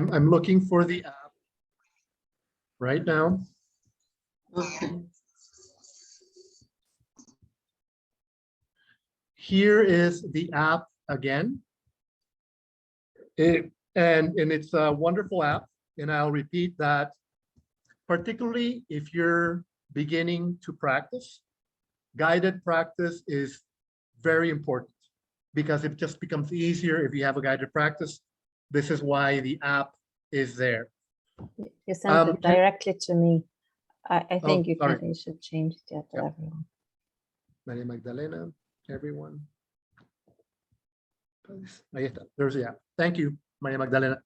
I'm looking for the app right now. Okay. Here is the app again. And it's a wonderful app. And I'll repeat that, particularly if you're beginning to practice, guided practice is very important because it just becomes easier if you have a guided practice. This is why the app is there. You sent it directly to me. I think you should change it to everyone. Maria Magdalena, everyone. Ahí está. There's the app. Thank you, Maria Magdalena.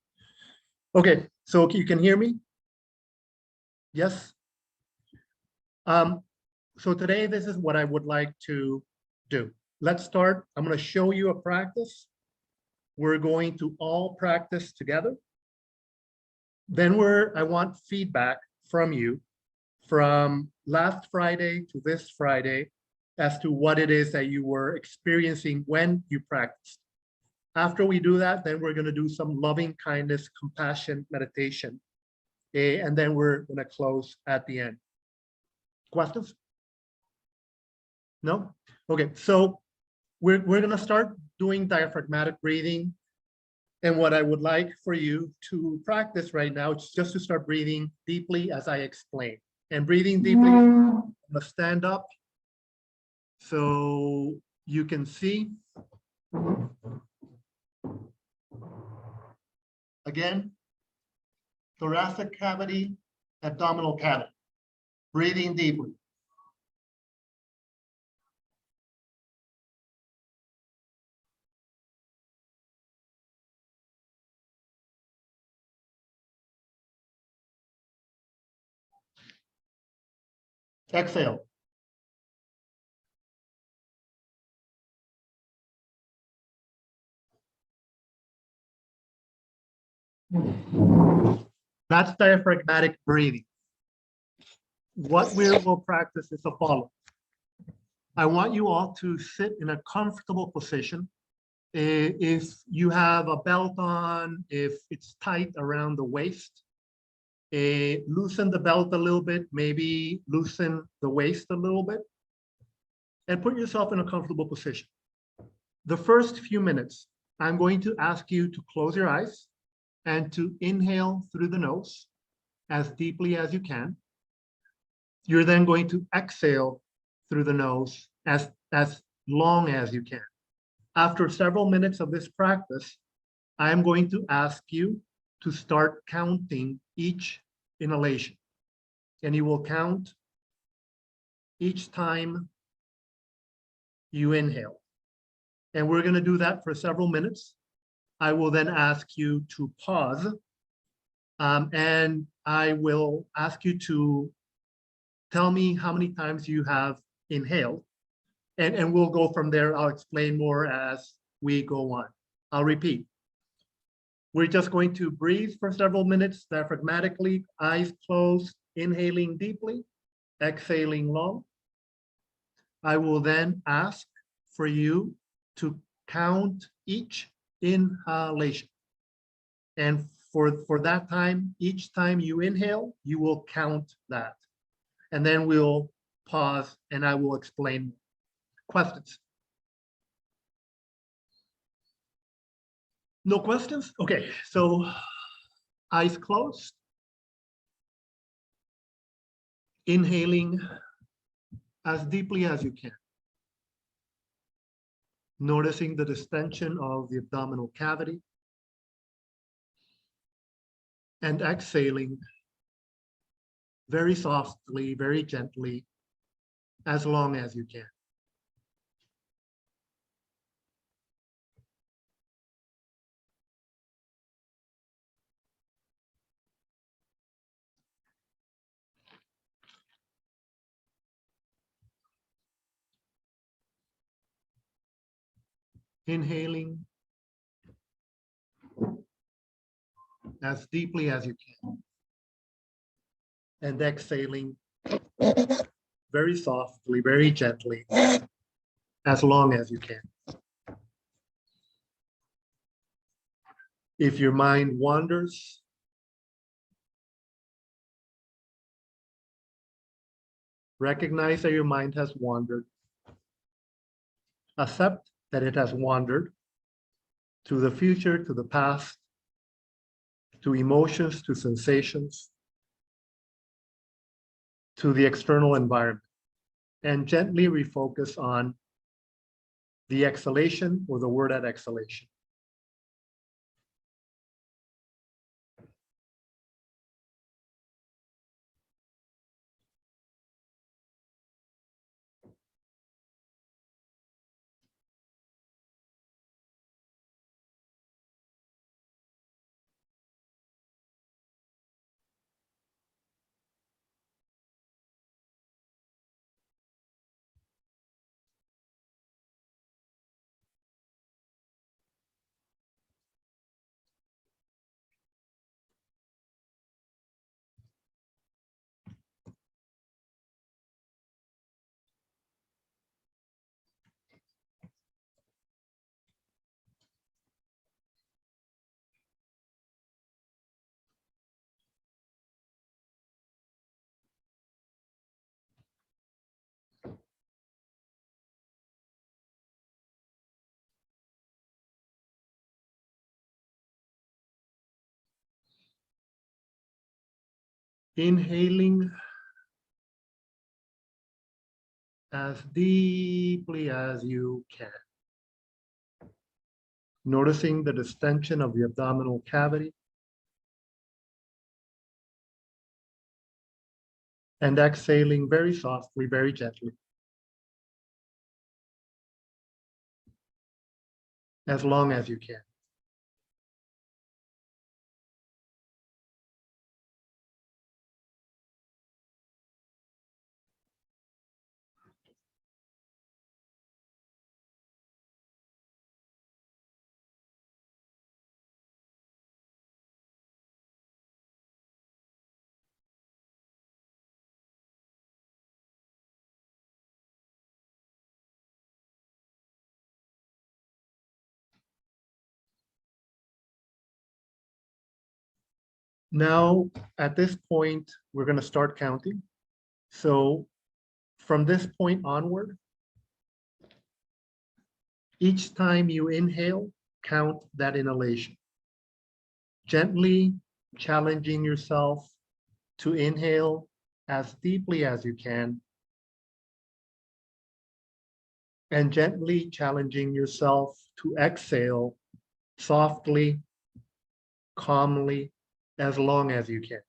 Okay, so you can hear me? Yes? So today, this is what I would like to do. Let's start. I'm going to show you a practice. We're going to all practice together. Then I want feedback from you from last Friday to this Friday as to what it is that you were experiencing when you practiced. After we do that, then we're going to do some loving kindness, compassion meditation. And then we're going to close at the end. Questions? No? Okay, so we're going to start doing diaphragmatic breathing. And what I would like for you to practice right now is just to start breathing deeply as I explain. And breathing deeply, I'm going to stand up so you can see. Again, thoracic cavity, abdominal cavity. Breathing deeply. Exhale. That's diaphragmatic breathing. What we will practice is the following. I want you all to sit in a comfortable position. If you have a belt on, if it's tight around the waist, loosen the belt a little bit, maybe loosen the waist a little bit, and put yourself in a comfortable position. The first few minutes, I'm going to ask you to close your eyes and to inhale through the nose as deeply as you can. You're then going to exhale through the nose as long as you can. After several minutes of this practice, I am going to ask you to start counting each inhalation. And you will count each time you inhale. And we're going to do that for several minutes. I will then ask you to pause. And I will ask you to tell me how many times you have inhaled. And we'll go from there. I'll explain more as we go on. I'll repeat. We're just going to breathe for several minutes, diaphragmatically, eyes closed, inhaling deeply, exhaling long. I will then ask for you to count each inhalation. And for that time, each time you inhale, you will count that. And then we'll pause and I will explain. Questions? No questions? Okay, so eyes closed. Inhaling as deeply as you can. Noticing the distension of the abdominal cavity. And exhaling very softly, very gently, as long as you can. Inhaling as deeply as you can. And exhaling very softly, very gently, as long as you can. If your mind wanders, recognize that your mind has wandered. Accept that it has wandered to the future, to the past, to emotions, to sensations, to the external environment, and gently refocus on the exhalation or the word at exhalation. Inhaling as deeply as you can. Noticing the distension of the abdominal cavity. And exhaling very softly, very gently. As long as you can. Now, at this point, we're going to start counting. So from this point onward, each time you inhale, count that inhalation. Gently challenging yourself to inhale as deeply as you can. And gently challenging yourself to exhale softly, calmly, as long as you can.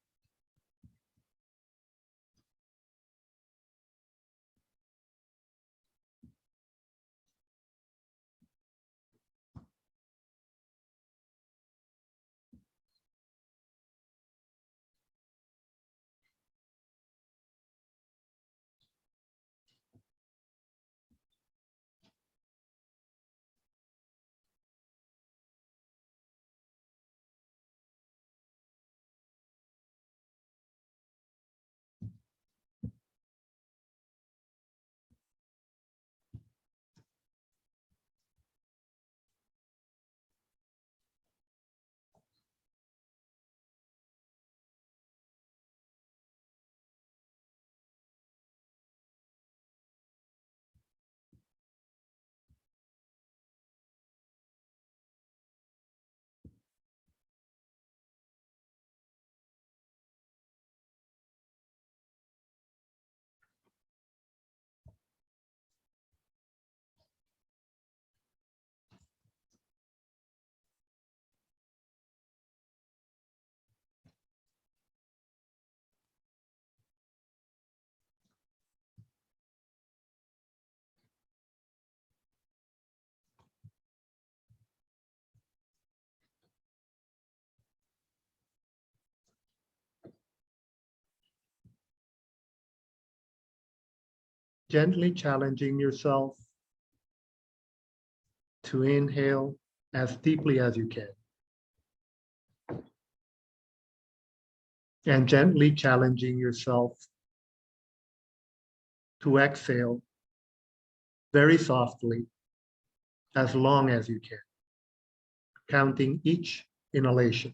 Gently challenging yourself to inhale as deeply as you can. And gently challenging yourself to exhale very softly as long as you can, counting each inhalation.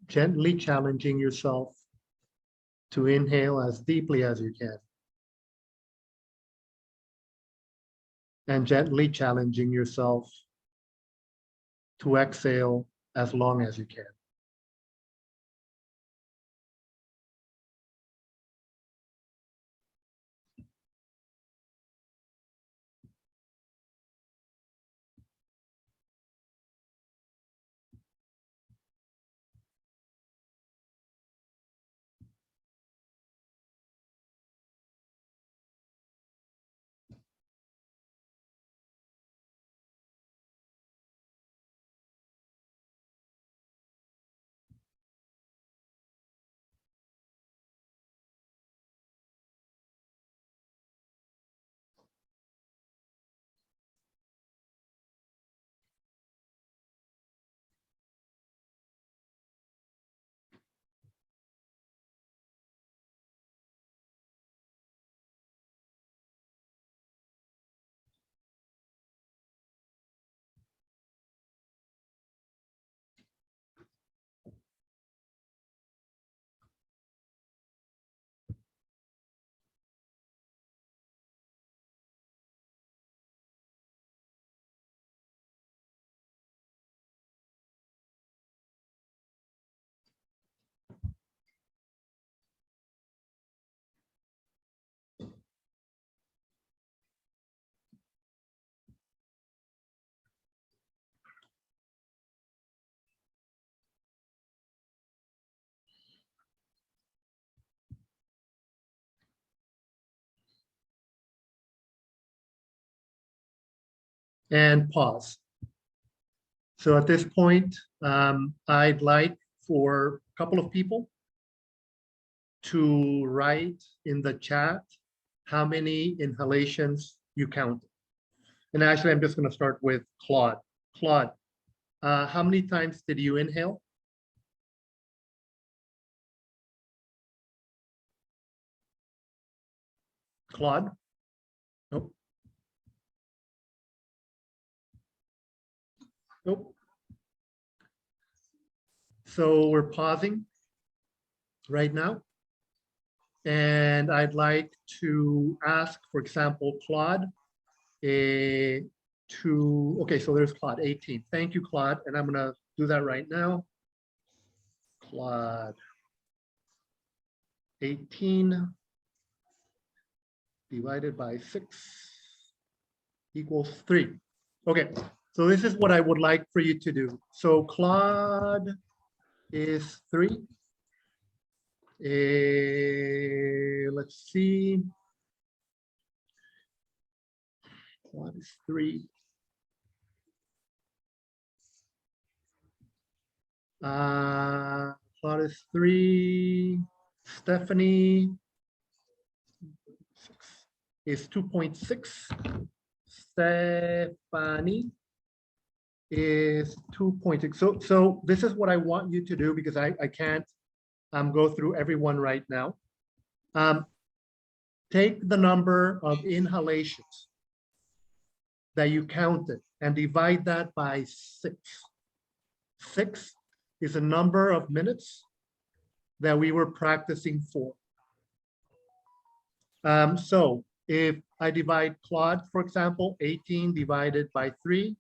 Gently challenging yourself to inhale as deeply as you can. And gently challenging yourself to exhale as long as you can. And pause. So at this point, I'd like for a couple of people to write in the chat how many inhalations you counted. And actually, I'm just going to start with Claude. Claude, how many times did you inhale? Claude? Nope. Nope. So we're pausing right now. And I'd like to ask, for example, Claude, okay, so there's Claude, 18. Thank you, Claude. And I'm going to do that right now. Claude, 18 divided by 6 equals 3. Okay, so this is what I would like for you to do. So Claude is 3. Let's see. Claude is 3. Claude is 3. Stephanie is 2.6. Stephanie is 2.6. So this is what I want you to do, because I can't go through everyone right now. Take the number of inhalations that you counted and divide that by 6. 6 is a number of minutes that we were practicing for. So if I divide Claude, for example, 18 divided by 3,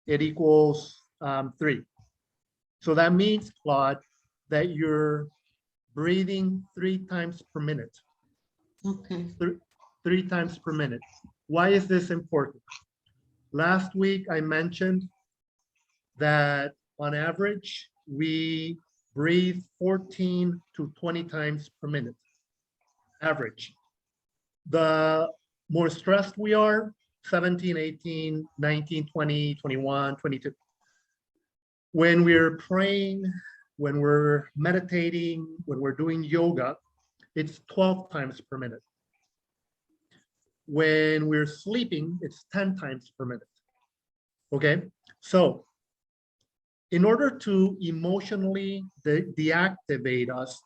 it equals 3. So that means, Claude, that you're breathing 3 times per minute. Okay. 3 times per minute. Why is this important? Last week, I mentioned that on average, we breathe 14 to 20 times per minute, average. The more stressed we are, 17, 18, 19, 20, 21, 22. When we're praying, when we're meditating, when we're doing yoga, it's 12 times per minute. When we're sleeping, it's 10 times per minute. Okay, so in order to emotionally deactivate us,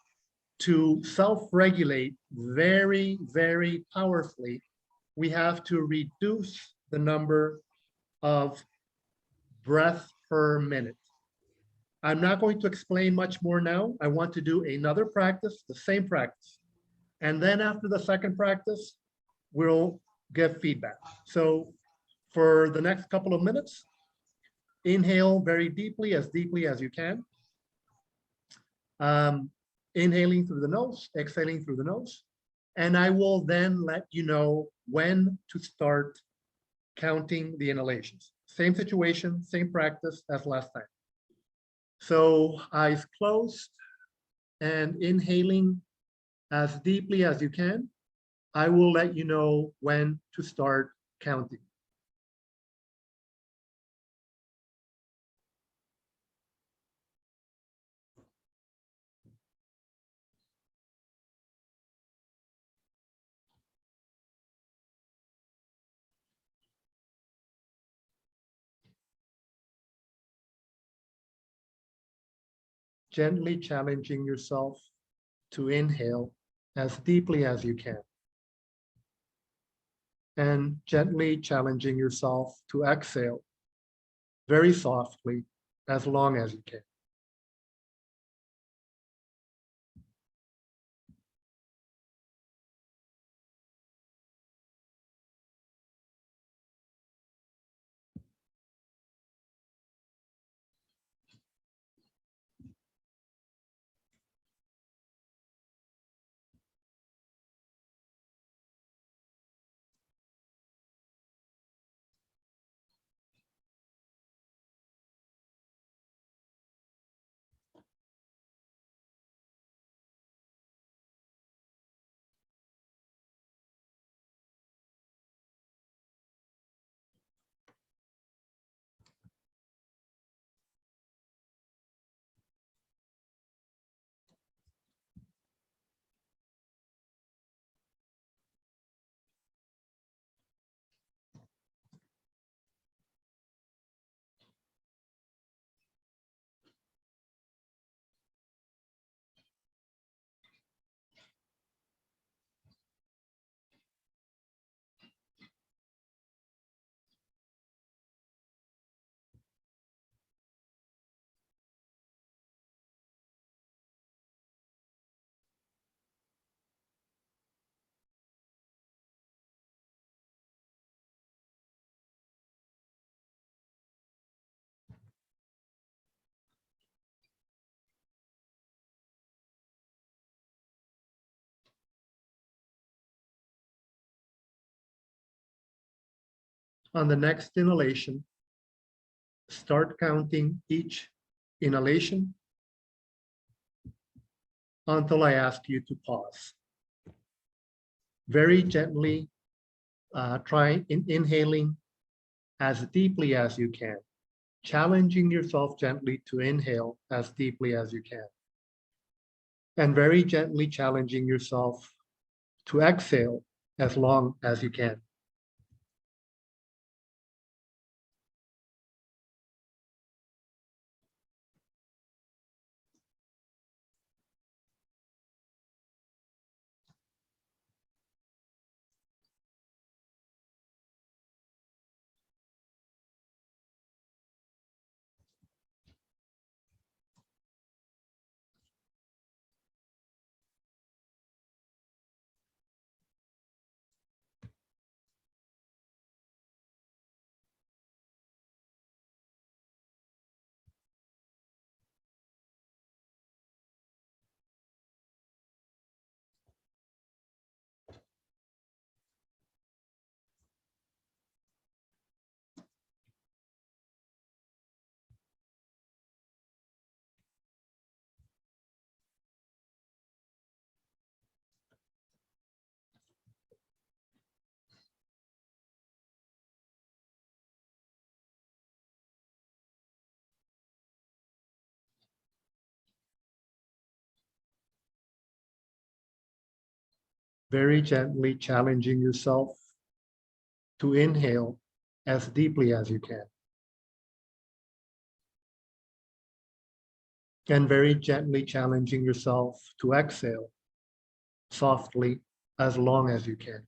to self-regulate very, very powerfully, we have to reduce the number of breaths per minute. I'm not going to explain much more now. I want to do another practice, the same practice. And then after the second practice, we'll give feedback. So for the next couple of minutes, inhale very deeply as you can. Inhaling through the nose, exhaling through the nose. And I will then let you know when to start counting the inhalations. Same situation, same practice as last time. So eyes closed and inhaling as deeply as you can. I will let you know when to start counting. Gently challenging yourself to inhale as deeply as you can. And gently challenging yourself to exhale very softly as long as you can. On the next inhalation, start counting each inhalation until I ask you to pause. Very gently try inhaling as deeply as you can, challenging yourself gently to inhale as deeply as you can, and very gently challenging yourself to exhale as long as you can. Very gently challenging yourself to inhale as deeply as you can. And very gently challenging yourself to exhale softly as long as you can.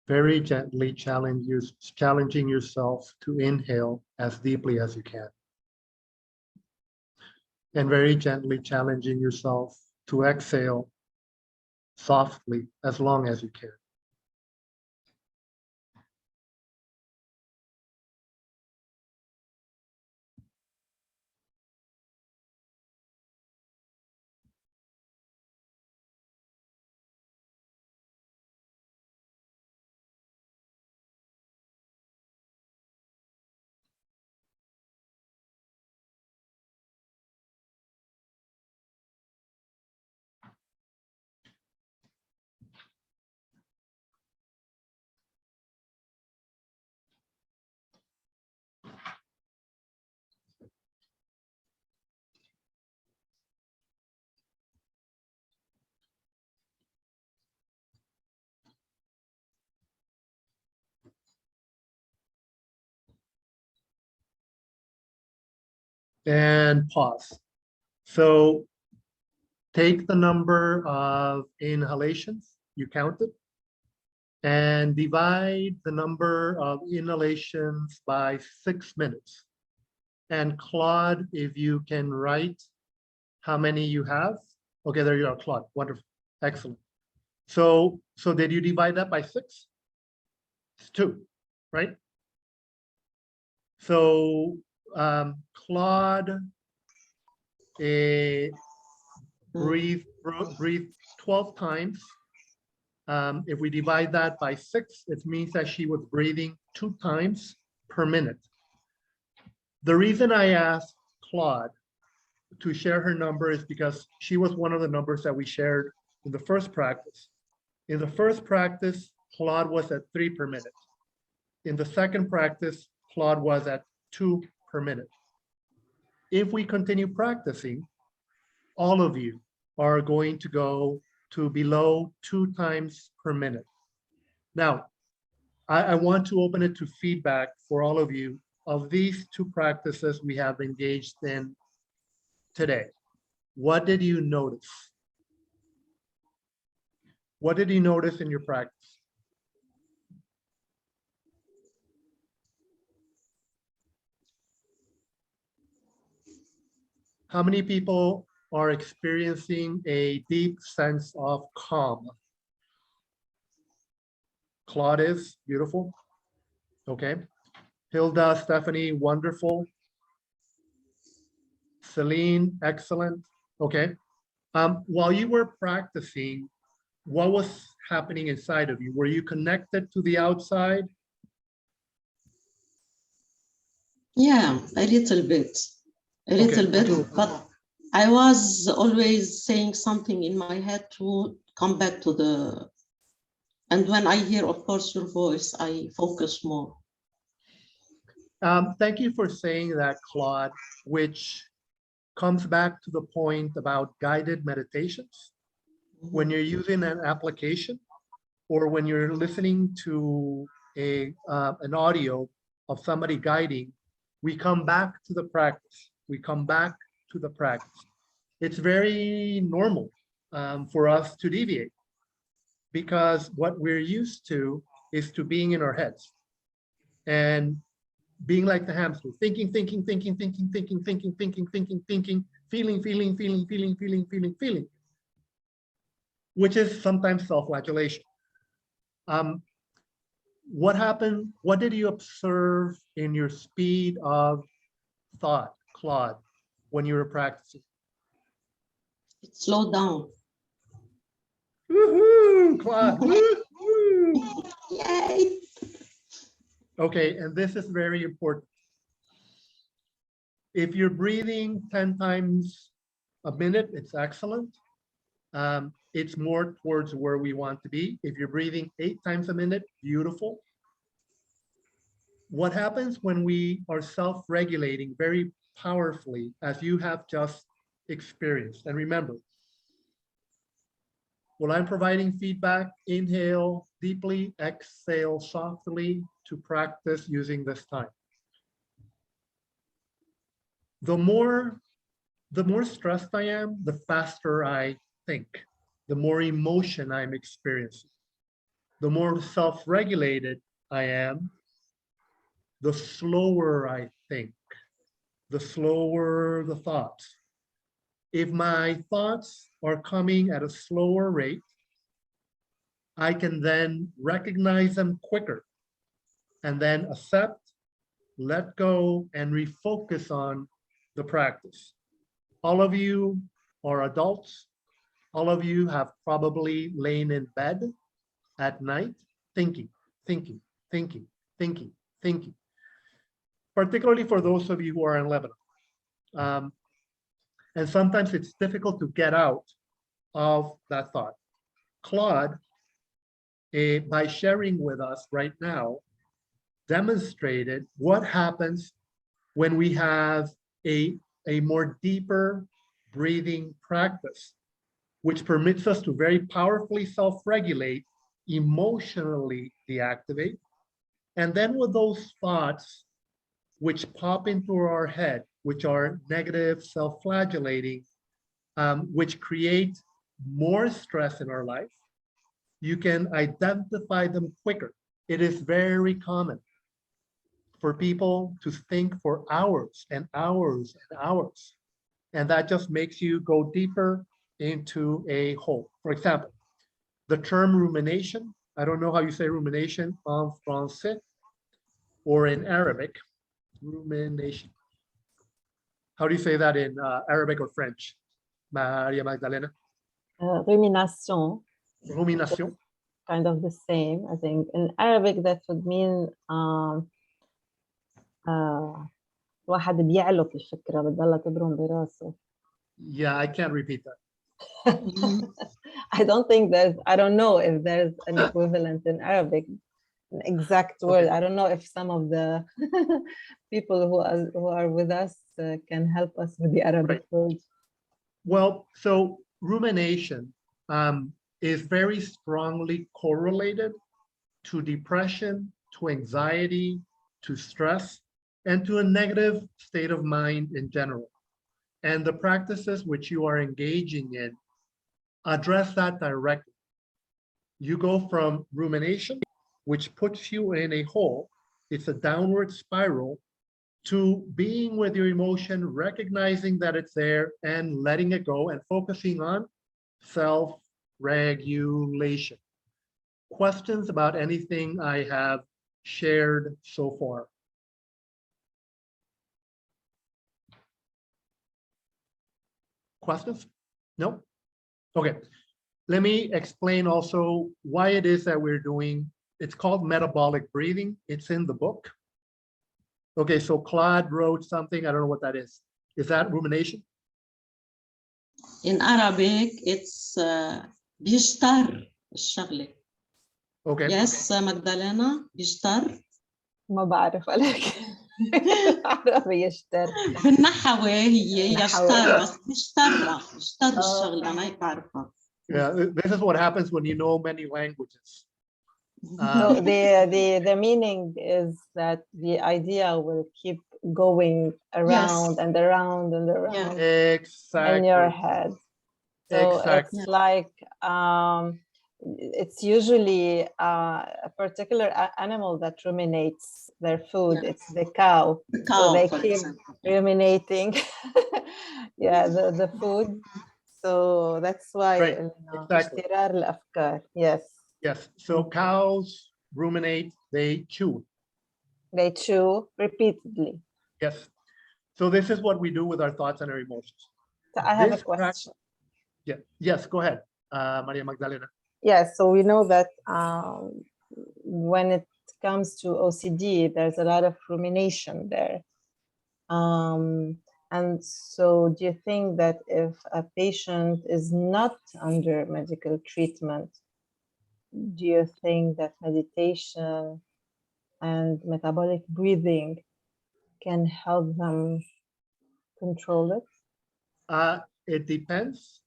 Very gently challenging yourself to inhale as deeply as you can. And very gently challenging yourself to exhale softly as long as you can. And pause. So take the number of inhalations you counted and divide the number of inhalations by 6 minutes. And Claude, if you can write how many you have. Okay, there you are, Claude. Wonderful. Excellent. So did you divide that by 6? It's 2, right? So Claude, breathe 12 times. If we divide that by 6, it means that she was breathing 2 times per minute. The reason I asked Claude to share her number is because she was one of the numbers that we shared in the first practice. In the first practice, Claude was at 3 per minute. In the second practice, Claude was at 2 per minute. If we continue practicing, all of you are going to go to below 2 times per minute. Now, I want to open it to feedback for all of you of these 2 practices we have engaged in today. What did you notice? What did you notice in your practice? How many people are experiencing a deep sense of calm? Claude is beautiful. Okay. Hilda, Stephanie, wonderful. Celine, excellent. Okay. While you were practicing, what was happening inside of you? Were you connected to the outside? Yeah, a little bit, but I was always saying something in my head to come back to the, and when I hear, of course, your voice, I focus more. Thank you for saying that, Claude, which comes back to the point about guided meditations. When you're using an application or when you're listening to an audio of somebody guiding, we come back to the practice. We come back to the practice. It's very normal for us to deviate because what we're used to is to being in our heads and being like the hamster, thinking, feeling, which is sometimes self-flagellation. What happened? What did you observe in your speed of thought, Claude, when you were practicing? It slowed down. Woohoo, Claude! Woo-hoo. Yay! Okay, and this is very important. If you're breathing 10 times a minute, it's excellent. It's more towards where we want to be. If you're breathing 8 times a minute, beautiful. What happens when we are self-regulating very powerfully, as you have just experienced? And remember, when I'm providing feedback, inhale deeply, exhale softly to practice using this time. The more stressed I am, the faster I think, the more emotion I'm experiencing. The more self-regulated I am, the slower I think, the slower the thoughts. If my thoughts are coming at a slower rate, I can then recognize them quicker and then accept, let go, and refocus on the practice. All of you are adults. All of you have probably lain in bed at night thinking, thinking, thinking, thinking, thinking, particularly for those of you who are in Lebanon. And sometimes it's difficult to get out of that thought. Claude, by sharing with us right now, demonstrated what happens when we have a more deeper breathing practice, which permits us to very powerfully self-regulate, emotionally deactivate, and then with those thoughts which pop into our head, which are negative, self-flagellating, which create more stress in our life, you can identify them quicker. It is very common for people to think for hours and hours and hours, and that just makes you go deeper into a hole. For example, the term rumination, I don't know how you say rumination en français or in Arabic, rumination. How do you say that in Arabic or French, Maria Magdalena? Rumination. Rumination. Kind of the same, I think. In Arabic, that would mean واحد بيعلق الفكرة بتضلها تبرم براسه. Yeah, I can't repeat that. I don't know if there's an equivalent in Arabic, an exact word. Okay. I don't know if some of the people who are with us can help us with the Arabic word. Well, so rumination is very strongly correlated to depression, to anxiety, to stress, and to a negative state of mind in general. And the practices which you are engaging in address that directly. You go from rumination, which puts you in a hole, it's a downward spiral, to being with your emotion, recognizing that it's there and letting it go and focusing on self-regulation. Questions about anything I have shared so far? Questions? No? Okay. Let me explain also why it is that we're doing, it's called metabolic breathing. It's in the book. Okay, so Claude wrote something, I don't know what that is. Is that rumination? In Arabic, it's بيشتر الشغلة. Okay. Yes, Magdalena, بيشتر. ما بعرف ولكن عربي يشتر. بالنحوة هي يشتر بس بيشتر الشغلة ما يعرفها. Yeah, this is what happens when you know many languages. So the meaning is that the idea will keep going around and around and around Exactly. in your head. So Exactly. it's like it's usually a particular animal that ruminates their food. Yeah. It's the cow. The cow, so they for keep example. ruminating the food. So that's why Right. Exactly. اشترار الأفكار. Yes. Yes. So cows ruminate, they chew. They chew repeatedly. Yes. So this is what we do with our thoughts and our emotions. So I have This a question. Yeah. Yes, go ahead, Maria Magdalena. Yes, so we know that when it comes to OCD, there's a lot of rumination there. And so do you think that if a patient is not under medical treatment, do you think that meditation and metabolic breathing can help them control it? It depends,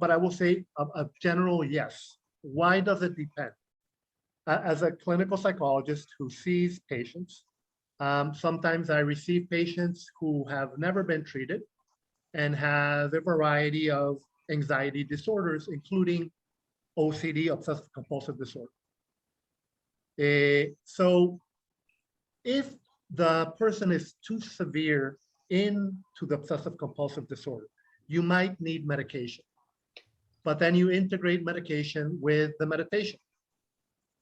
but I will say a general yes. Why does it depend? As a clinical psychologist who sees patients, sometimes I receive patients who have never been treated and have a variety of anxiety disorders, including OCD, obsessive compulsive disorder. So if the person is too severe into the obsessive compulsive disorder, you might need medication, but then you integrate medication with the meditation,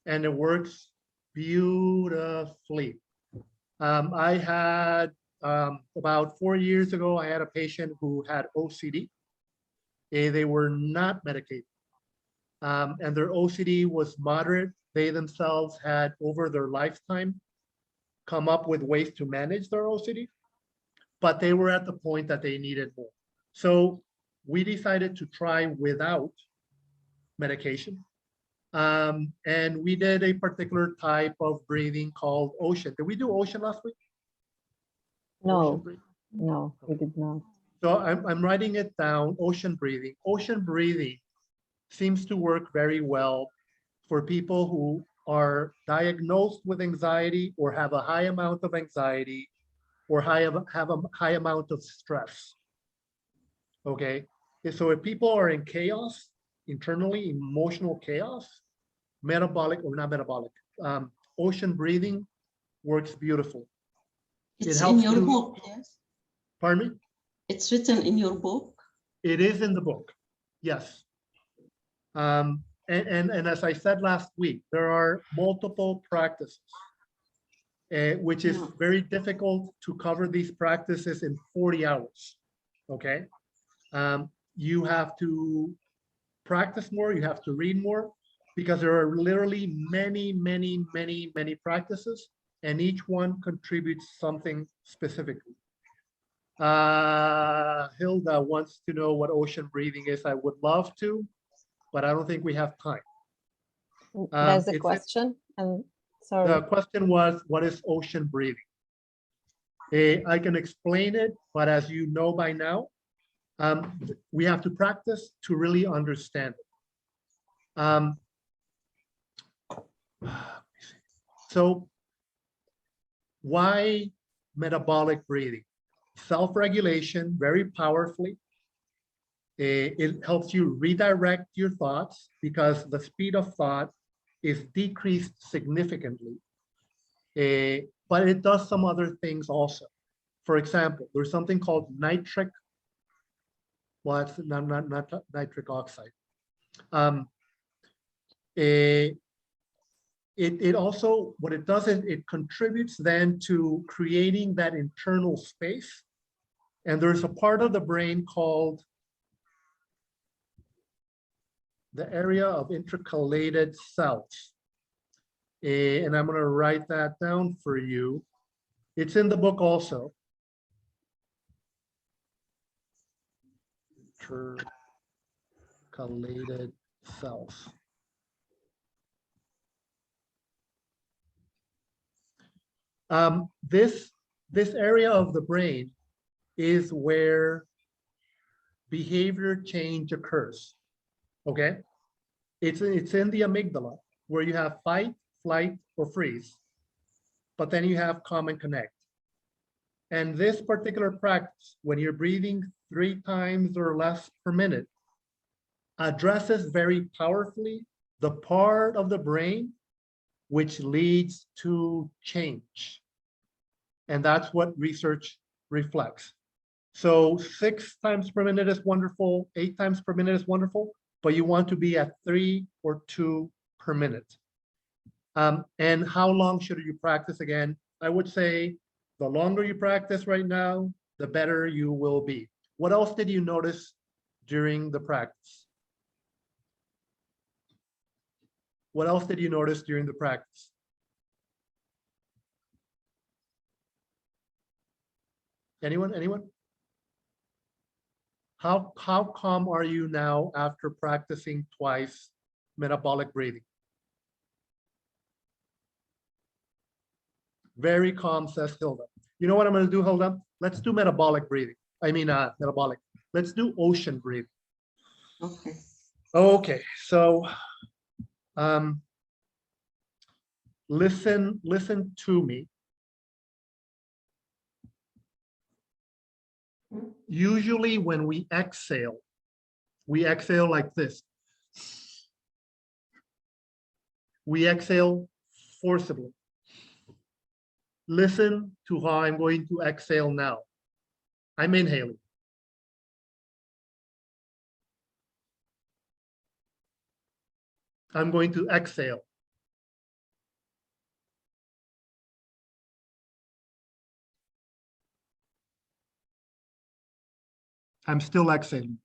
and it works beautifully. I had about 4 years ago, I had a patient who had OCD. They were not medicated, and their OCD was moderate. They themselves had, over their lifetime, come up with ways to manage their OCD, but they were at the point that they needed more. So we decided to try without medication. And we did a particular type of breathing called ocean. Did we do ocean last week? Ocean No, breathing? no, we did not. So I'm writing it down, ocean breathing. Ocean breathing seems to work very well for people who are diagnosed with anxiety or have a high amount of anxiety or have a high amount of stress. Okay, so if people are in chaos, internally, emotional chaos, metabolic or not metabolic, ocean breathing works beautiful. It's in helps your to- book, yes? Pardon me? It's written in your book? It is in the book, yes. And as I said last week, there are multiple practices, which is Yeah. very difficult to cover these practices in 40 hours, okay? You have to practice more, you have to read more, because there are literally many, many, many, many practices, and each one contributes something specifically. Hilda wants to know what ocean breathing is. I would love to, but I don't think we have time. There's a it's- question, and sorry. The question was, what is ocean breathing? I can explain it, but as you know by now, we have to practice to really understand it. So why metabolic breathing? Self-regulation, very powerfully. It helps you redirect your thoughts because the speed of thought is decreased significantly. But it does some other things also. For example, there's something called nitric, well, it's not nitric oxide. It also, what it does is it contributes then to creating that internal space. And there's a part of the brain called the area of intercalated cells. And I'm going to write that down for you. It's in the book also. Intercalated cells. This area of the brain is where behavior change occurs. Okay, it's in the amygdala, where you have fight, flight, or freeze, but then you have calm and connect. And this particular practice, when you're breathing 3 times or less per minute, addresses very powerfully the part of the brain which leads to change. And that's what research reflects. So 6 times per minute is wonderful, 8 times per minute is wonderful, but you want to be at 3 or 2 per minute. And how long should you practice again? I would say the longer you practice right now, the better you will be. What else did you notice during the practice? What else did you notice during the practice? Anyone? How calm are you now after practicing twice metabolic breathing? Very calm, says Hilda. You know what I'm going to do, Hilda? Let's do metabolic breathing. I mean, metabolic. Let's do ocean breathing. Okay. Okay, so listen to me. Usually when we exhale like this. We exhale forcibly. Listen to how I'm going to exhale now. I'm inhaling. I'm going to exhale. I'm still exhaling.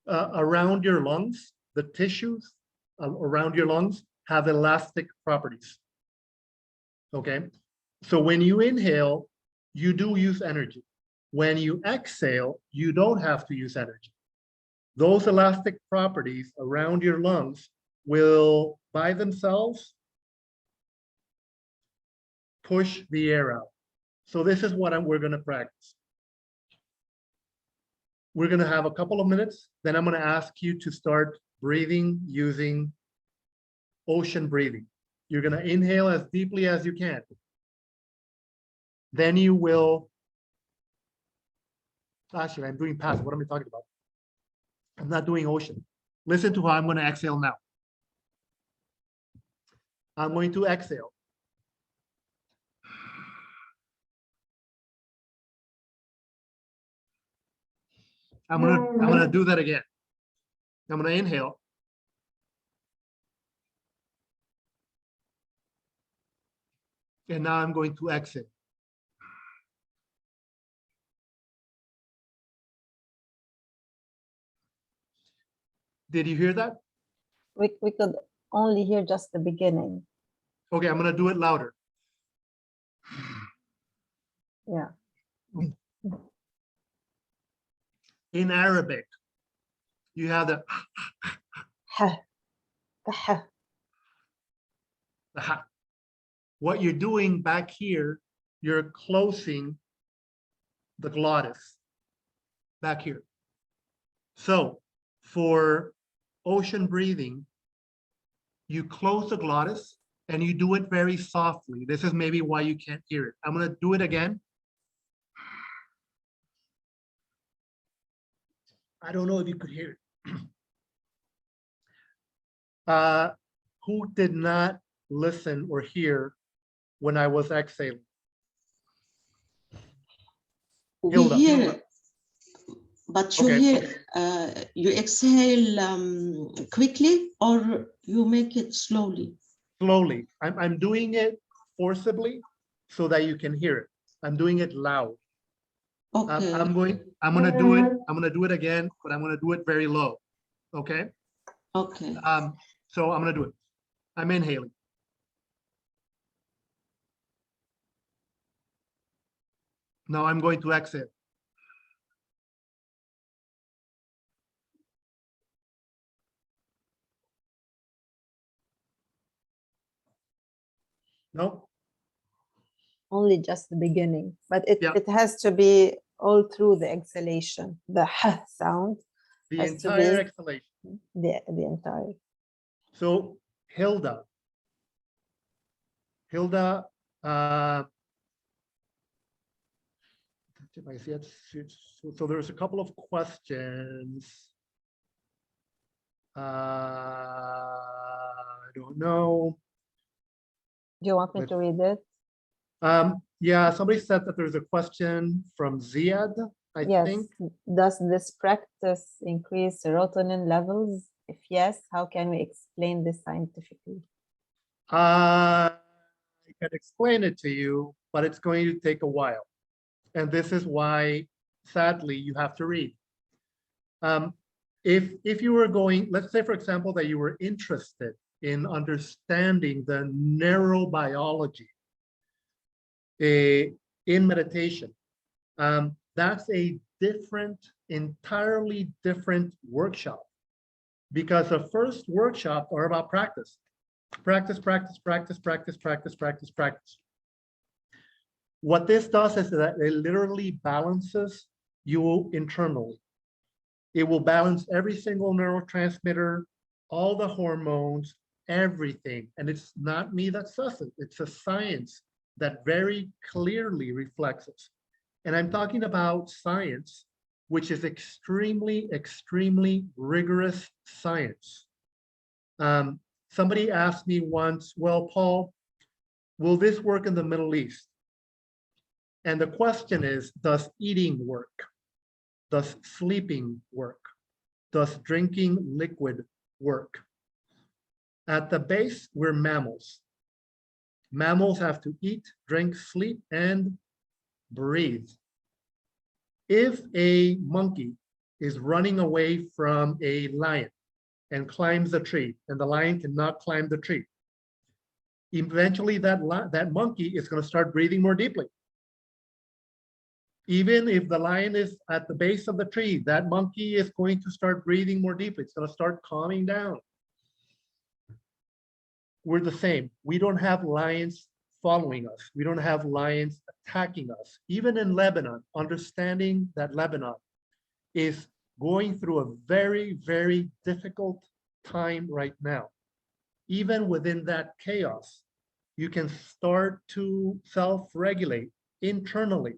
Around your lungs, the tissues around your lungs have elastic properties. Okay, so when you inhale, you do use energy. When you exhale, you don't have to use energy. Those elastic properties around your lungs will, by themselves, push the air out. So this is what we're going to practice. We're going to have a couple of minutes, then I'm going to ask you to start breathing using ocean breathing. You're going to inhale as deeply as you can. Then you will, actually, I'm doing passive. What am I talking about? I'm not doing ocean. Listen to how I'm going to exhale now. I'm going to exhale. I'm gonna do that again. I'm gonna inhale. And now I'm going to exhale. Did you hear that? We could only hear just the beginning. Okay, I'm gonna do it louder. Yeah. In Arabic, you have the Ha. The ha. ha. What you're doing back here, you're closing the glottis back here. So for ocean breathing, you close the glottis and you do it very softly. This is maybe why you can't hear it. I'm gonna do it again. I don't know if you could hear it. Who did not listen or hear when I was exhaling? We Hilda. hear, but you Okay. hear, you exhale quickly or you make it slowly? Slowly. I'm doing it forcibly so that you can hear it. I'm doing it loud. Okay. I'm gonna do it. I'm gonna do it again, but I'm gonna do it very low. Okay. Okay. So I'm gonna do it. I'm inhaling. Now I'm going to exhale. No. Only just the beginning, but it, Yeah. it has to be all through the exhalation. The ha sound The has to entire be exhalation. the entire. So Hilda, so there's a couple of questions. I don't know. Do you want me to read it? Yeah, somebody said that there's a question from Ziad, I Yes. think. Does this practice increase serotonin levels? If yes, how can we explain this scientifically? I can explain it to you, but it's going to take a while. And this is why, sadly, you have to read. If you were going, let's say, for example, that you were interested in understanding the neurobiology in meditation, that's a entirely different workshop, because the first workshop are about practice. Practice, practice, practice, practice, practice, practice, practice. What this does is that it literally balances you internally. It will balance every single neurotransmitter, all the hormones, everything. And it's not me that says it. It's a science that very clearly reflects it. And I'm talking about science, which is extremely, extremely rigorous science. Somebody asked me once, well, Paul, will this work in the Middle East? And the question is, does eating work? Does sleeping work? Does drinking liquid work? At the base, we're mammals. Mammals have to eat, drink, sleep, and breathe. If a monkey is running away from a lion and climbs a tree, and the lion cannot climb the tree, eventually that monkey is going to start breathing more deeply. Even if the lion is at the base of the tree, that monkey is going to start breathing more deeply. It's going to start calming down. We're the same. We don't have lions following us. We don't have lions attacking us. Even in Lebanon, understanding that Lebanon is going through a very, very difficult time right now. Even within that chaos, you can start to self-regulate internally.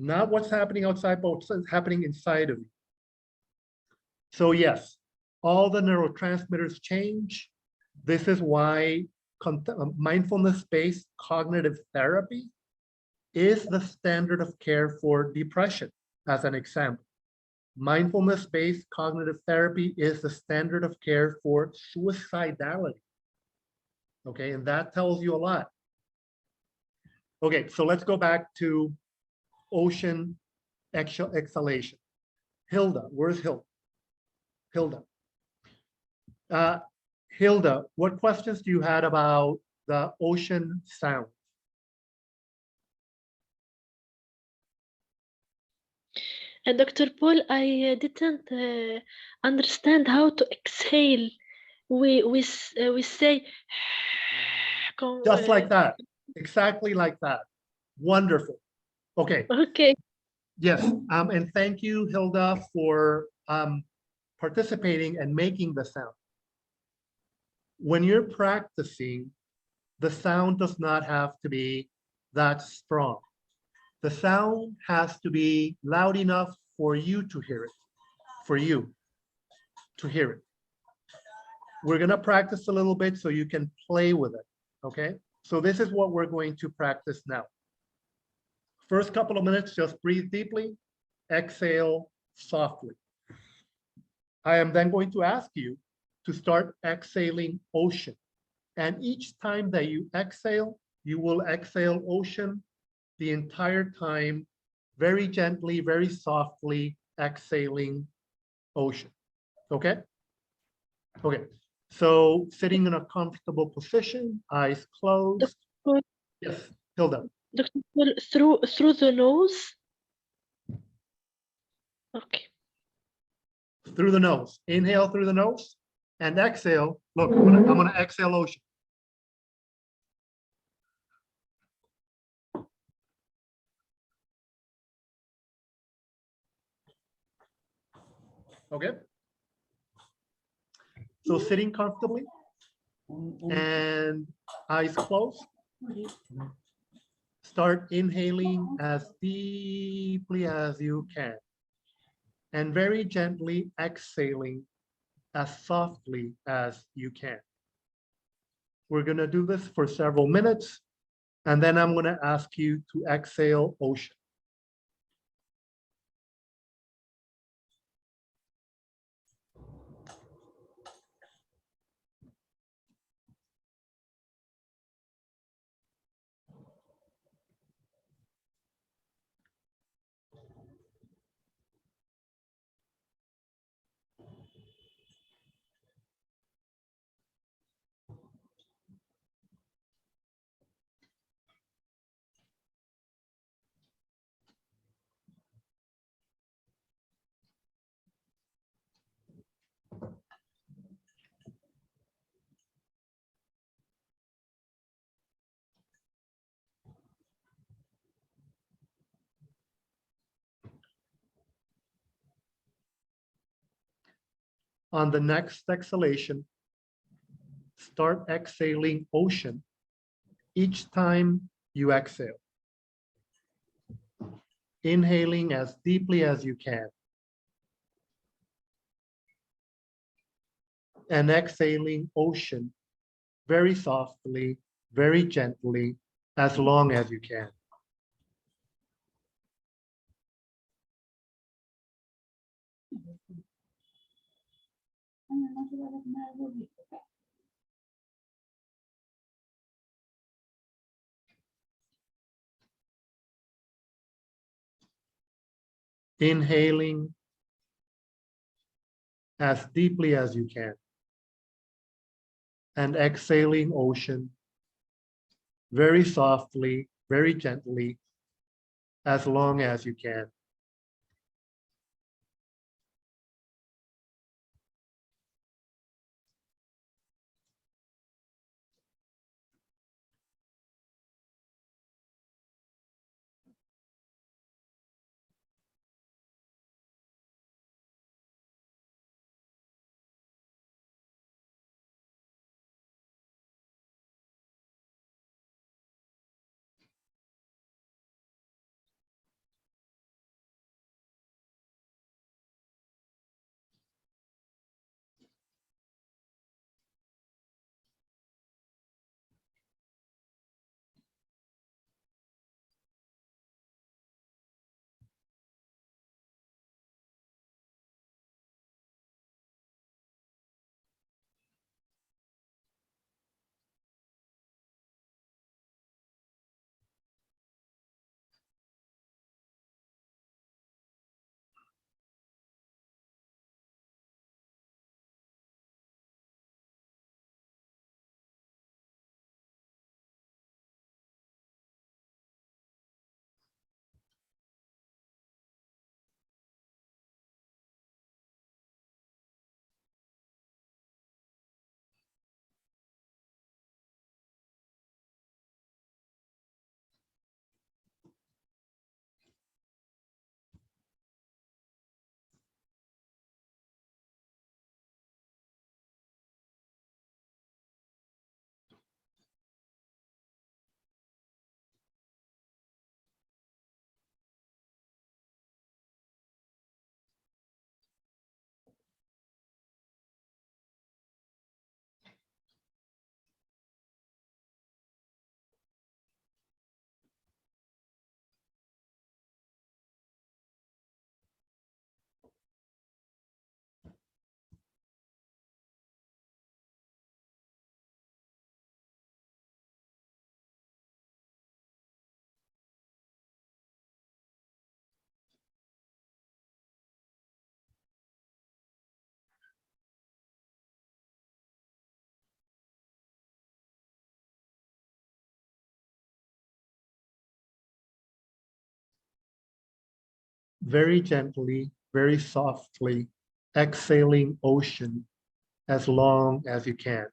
Not what's happening outside, but what's happening inside of you. So yes, all the neurotransmitters change. This is why mindfulness-based cognitive therapy is the standard of care for depression, as an example. Mindfulness-based cognitive therapy is the standard of care for suicidality. Okay, and that tells you a lot. Okay, so let's go back to ocean exhalation. Hilda, where's Hilda? Hilda. Hilda, what questions do you had about the ocean sound? Dr. Paul, I didn't understand how to exhale. We say Just like that, exactly like that. Wonderful. Okay. Okay. Yes, and thank you, Hilda, for participating and making the sound. When you're practicing, the sound does not have to be that strong. The sound has to be loud enough for you to hear it, for you to hear it. We're going to practice a little bit so you can play with it, okay? So this is what we're going to practice now. First couple of minutes, just breathe deeply, exhale softly. I am then going to ask you to start exhaling ocean. And each time that you exhale, you will exhale ocean the entire time, very gently, very softly exhaling ocean. Okay? Okay. So sitting in a comfortable position, eyes closed. Dr. Yes, Hilda. Dr. Paul, through the nose. Okay. Through the nose. Inhale through the nose and exhale. Look, I'm gonna exhale ocean. Okay. So sitting comfortably and eyes closed. Start inhaling as deeply as you can and very gently exhaling as softly as you can. We're going to do this for several minutes, and then I'm going to ask you to exhale ocean. On the next exhalation, start exhaling ocean each time you exhale. Inhaling as deeply as you can. And exhaling ocean very softly, very gently, as long as you can. Inhaling as deeply as you can. And exhaling ocean very softly, very gently, as long as you can. Very gently, very softly, exhaling ocean as long as you can.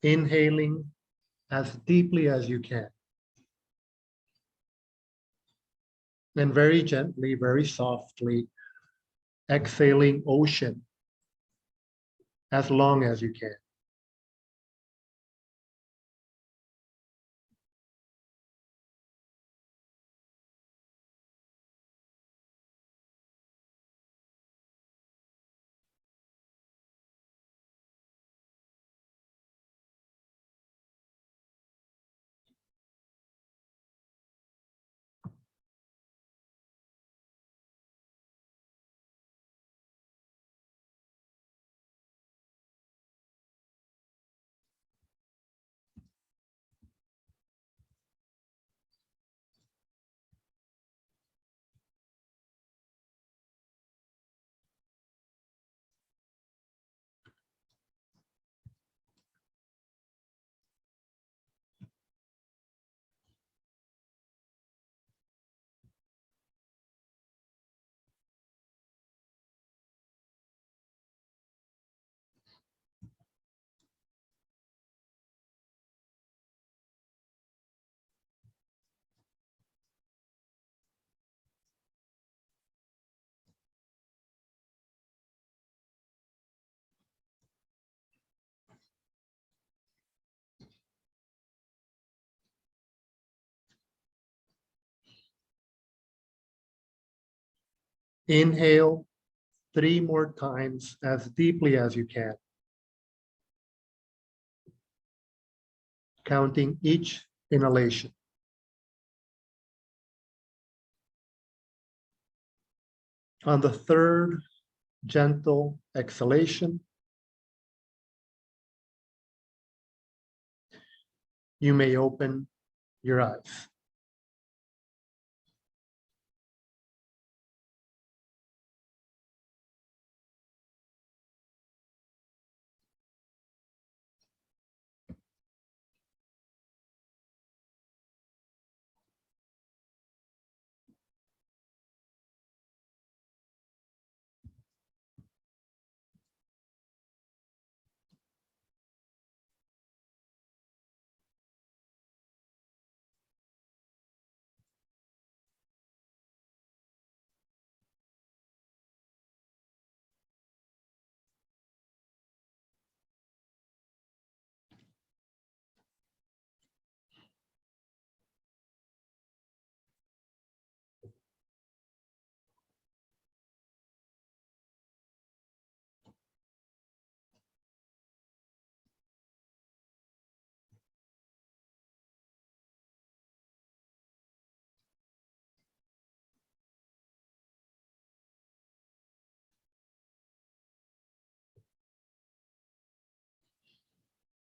Inhaling as deeply as you can. And very gently, very softly, exhaling ocean as long as you can. Inhale 3 more times as deeply as you can, counting each inhalation. On the third gentle exhalation, you may open your eyes.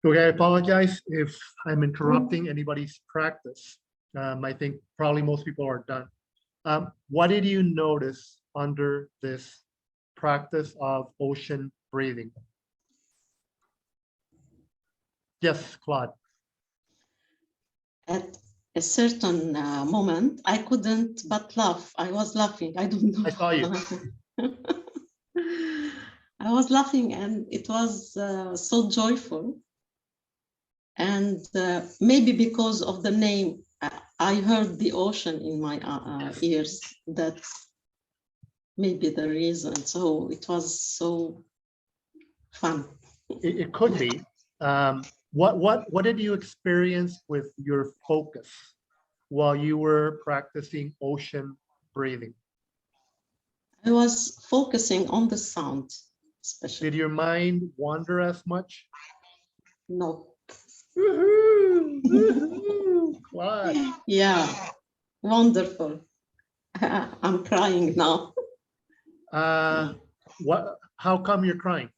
Okay, I apologize if I'm interrupting anybody's practice. I think probably most people are done. What did you notice under this practice of ocean breathing? Yes, Claude. At a certain moment, I couldn't but laugh. I was laughing. I don't know. I saw you. I was laughing, and it was so joyful. And maybe because of the name, I heard the ocean in my ears. That's maybe the reason. So it was so fun. It could be. What did you experience with your focus while you were practicing ocean breathing? I was focusing on the sound, especially. Did your mind wander as much? No. Woohoo! Woohoo! Claude. Yeah, wonderful. I'm crying now. How come you're crying?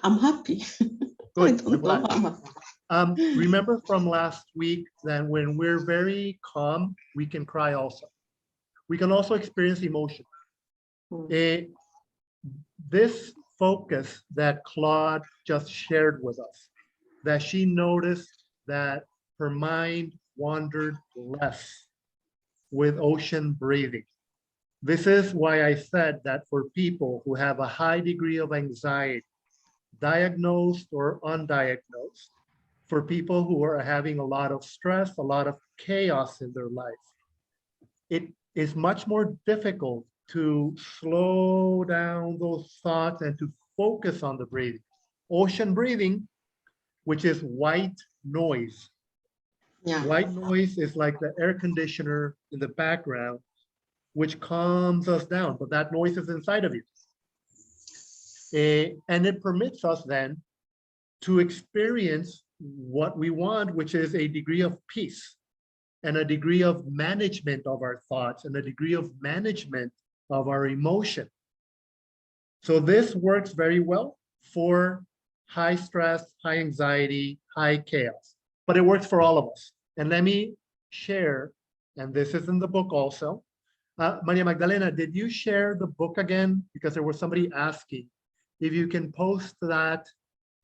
I'm happy. Good. I don't know. I'm happy. Remember from last week that when we're very calm, we can cry also. We can also experience emotion. This focus that Claude just shared with us, that she noticed that her mind wandered less with ocean breathing. This is why I said that for people who have a high degree of anxiety, diagnosed or undiagnosed, for people who are having a lot of stress, a lot of chaos in their life, it is much more difficult to slow down those thoughts and to focus on the breathing. Ocean breathing, which is white noise. Yeah. White noise is like the air conditioner in the background, which calms us down, but that noise is inside of you. And it permits us then to experience what we want, which is a degree of peace and a degree of management of our thoughts and a degree of management of our emotion. So this works very well for high stress, high anxiety, high chaos, but it works for all of us. And let me share, and this is in the book also. Maria Magdalena, did you share the book again? Because there was somebody asking. If you can post that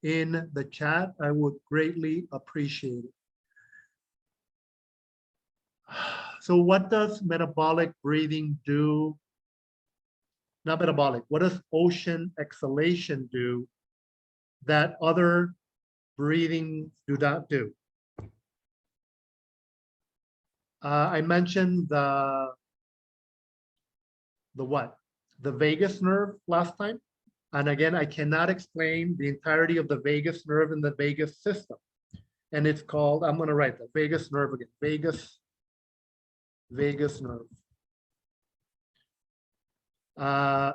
in the chat, I would greatly appreciate it. So what does metabolic breathing do? Not metabolic, what does ocean exhalation do that other breathing do not do? I mentioned the what? The vagus nerve last time. And again, I cannot explain the entirety of the vagus nerve in the vagus system. And it's called, I'm going to write the vagus nerve again, vagus nerve. Did I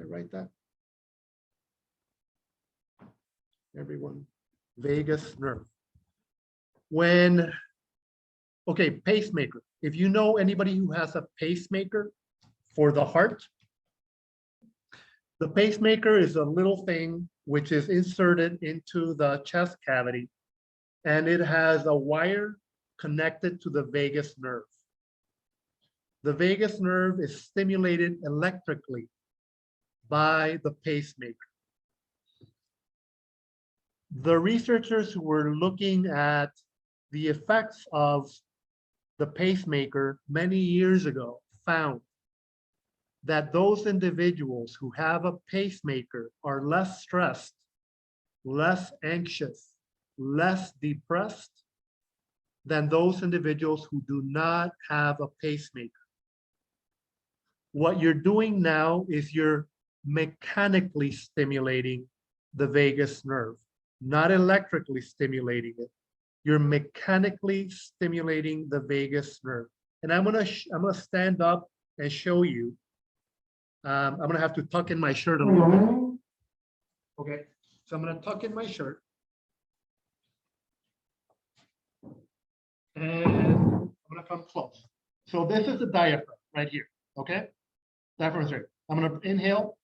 write that? Everyone, vagus nerve. When, okay, pacemaker. If you know anybody who has a pacemaker for the heart, the pacemaker is a little thing which is inserted into the chest cavity, and it has a wire connected to the vagus nerve. The vagus nerve is stimulated electrically by the pacemaker. The researchers who were looking at the effects of the pacemaker many years ago found that those individuals who have a pacemaker are less stressed, less anxious, less depressed than those individuals who do not have a pacemaker. What you're doing now is you're mechanically stimulating the vagus nerve, not electrically stimulating it. You're mechanically stimulating the vagus nerve. And I'm gonna stand up and show you. I'm gonna have to tuck in my shirt a little bit. Okay, so I'm gonna tuck in my shirt. And I'm gonna come close. So this is the diaphragm right here, okay? Diaphragm is right. I'm gonna inhale.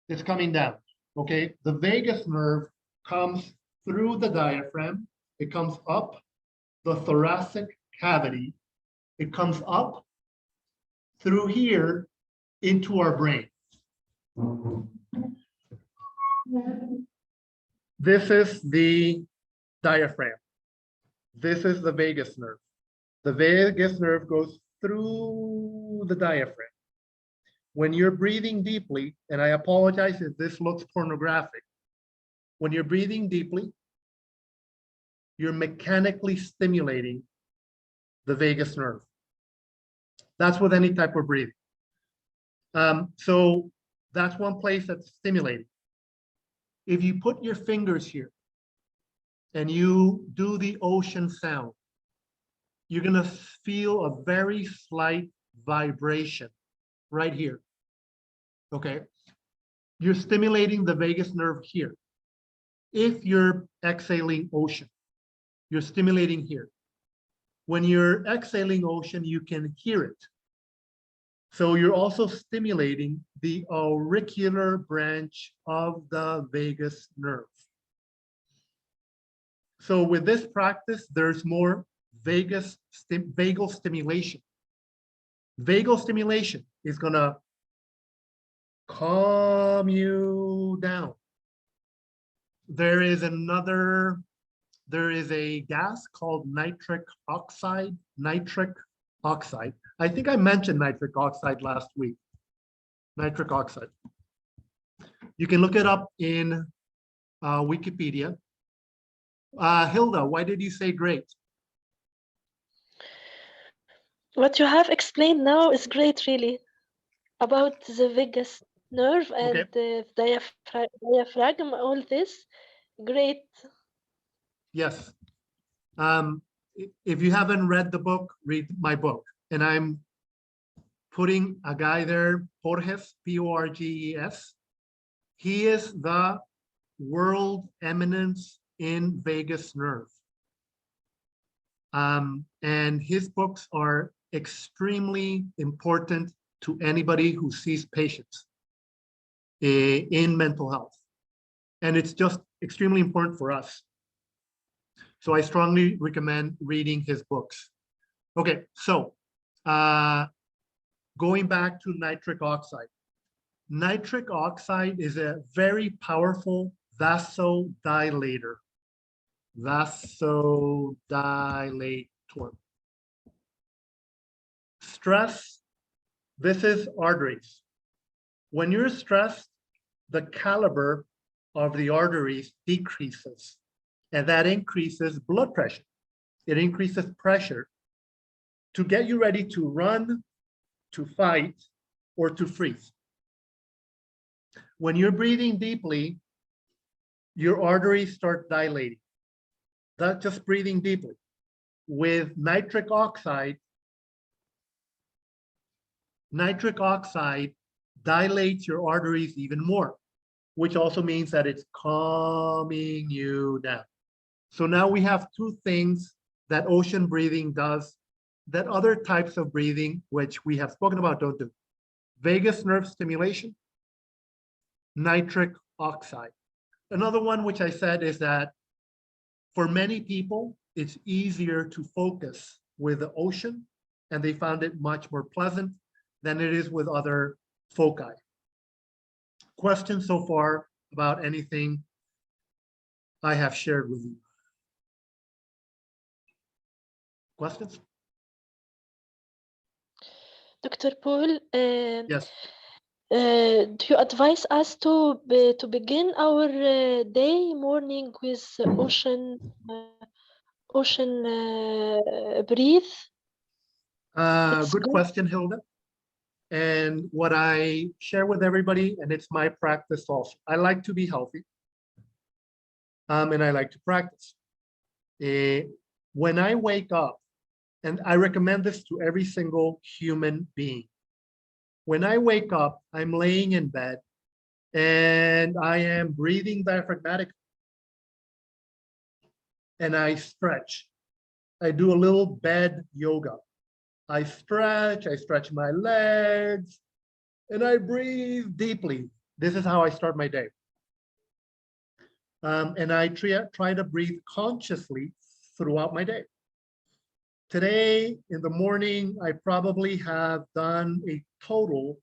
It's coming down, okay? The vagus nerve comes through the diaphragm. It comes up the thoracic cavity. It comes up through here into our brain. This is the diaphragm. This is the vagus nerve. The vagus nerve goes through the diaphragm. When you're breathing deeply, and I apologize if this looks pornographic, when you're breathing deeply, you're mechanically stimulating the vagus nerve. That's with any type of breathing. So that's one place that's stimulating. If you put your fingers here and you do the ocean sound, you're gonna feel a very slight vibration right here, okay? You're stimulating the vagus nerve here. If you're exhaling ocean, you're stimulating here. When you're exhaling ocean, you can hear it. So you're also stimulating the auricular branch of the vagus nerve. So with this practice, there's more vagal stimulation. Vagal stimulation is gonna calm you down. There is a gas called nitric oxide. I think I mentioned nitric oxide last week. Nitric oxide. You can look it up in Wikipedia. Hilda, why did you say great? What you have explained now is great, really, about the vagus nerve and the diaphragm, all this. Great. Yes. If you haven't read the book, read my book. And I'm putting a guy there, Porges, P-O-R-G-E-S. He is the world eminence in vagus nerve. And his books are extremely important to anybody who sees patients in mental health. And it's just extremely important for us. So I strongly recommend reading his books. Okay, so going back to nitric oxide. Nitric oxide is a very powerful vasodilator. Vasodilator. Stress, this is arteries. When you're stressed, the caliber of the arteries decreases, and that increases blood pressure. It increases pressure to get you ready to run, to fight, or to freeze. When you're breathing deeply, your arteries start dilating. That's just breathing deeply. With nitric oxide, Nitric oxide dilates your arteries even more, which also means that it's calming you down. So now we have two things that ocean breathing does that other types of breathing, which we have spoken about, don't do. Vagus nerve stimulation, nitric oxide. Another one which I said is that for many people, it's easier to focus with the ocean, and they found it much more pleasant than it is with other foci. Questions so far about anything I have shared with you? Questions? Dr. Paul, Yes. do you advise us to begin our day morning with ocean breathe? It's Good question, Hilda. And what I share with everybody, and it's my practice also, I like to be healthy, and I like to practice. When I wake up, and I recommend this to every single human being, when I wake up, I'm laying in bed and I am breathing diaphragmatically, and I stretch. I do a little bed yoga. I stretch my legs, and I breathe deeply. This is how I start my day. And I try to breathe consciously throughout my day. Today, in the morning, I probably have done a total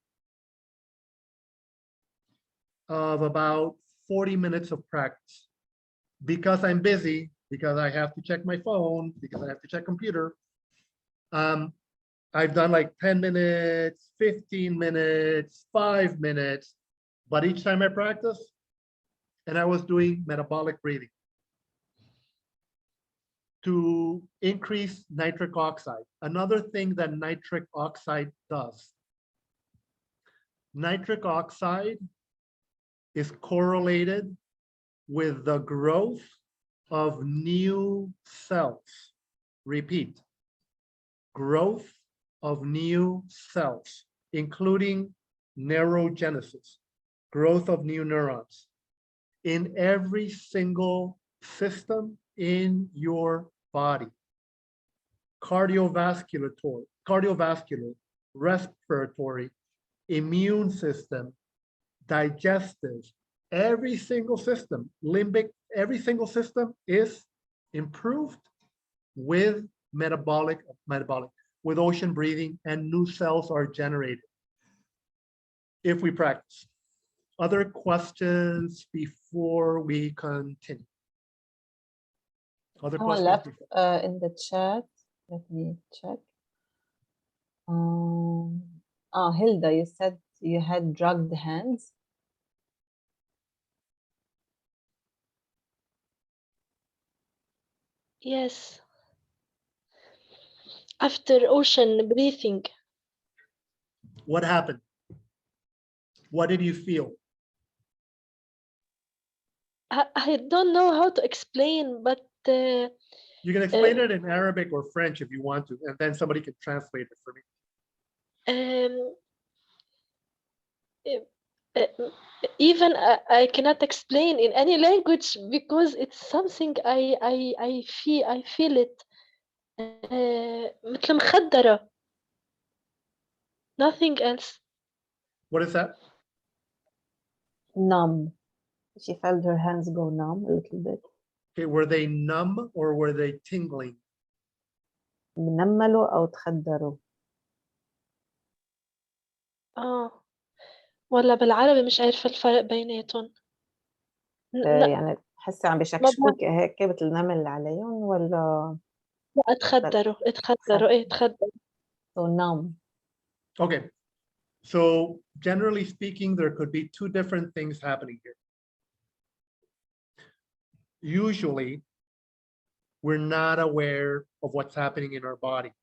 of about 40 minutes of practice. Because I'm busy, because I have to check my phone, because I have to check computer, I've done like 10 minutes, 15 minutes, 5 minutes, but each time I practice, and I was doing metabolic breathing to increase nitric oxide. Another thing that nitric oxide does, nitric oxide is correlated with the growth of new cells. Repeat, growth of new cells, including neurogenesis, growth of new neurons in every single system in your body. Cardiovascular, respiratory, immune system, digestive, every single system, limbic, every single system is improved with metabolic, with ocean breathing, and new cells are generated if we practice. Other questions before we continue? Other Someone questions? left in the chat. Let me check. Hilda, you said you had drugged hands. Yes. After ocean breathing. What happened? What did you feel? I don't know how to explain, but You can explain it in Arabic or French if you want to, and then somebody can translate it for me. Even I cannot explain in any language because it's something I feel it. مثل مخدرة. Nothing else. What is that? Numb. She felt her hands go numb a little bit. Okay, were they numb or were they tingling? منملوا أو تخدروا. والله بالعربي مش عارفة الفرق بيناتهم. يعني تحسي عم بيشكشكوك هيك بتنمل عليهم ولا؟ لا اتخدروا ايه اتخدروا. So numb. Okay, so generally speaking, there could be two different things happening here. Usually, we're not aware of what's happening in our body.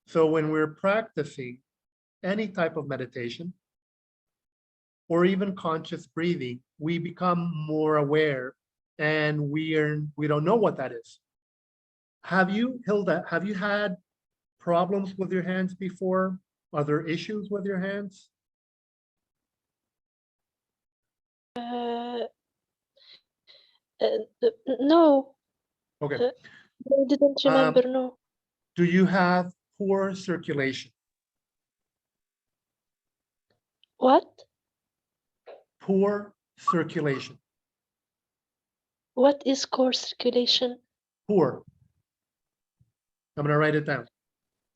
So when we're practicing any type of meditation, or even conscious breathing, we become more aware, and we don't know what that is. Have you, Hilda, have you had problems with your hands before? Are there issues with your hands? Uh, no, Okay. I didn't remember. No. Do you have poor circulation? What? Poor circulation. What is core circulation? Poor. I'm going to write it down.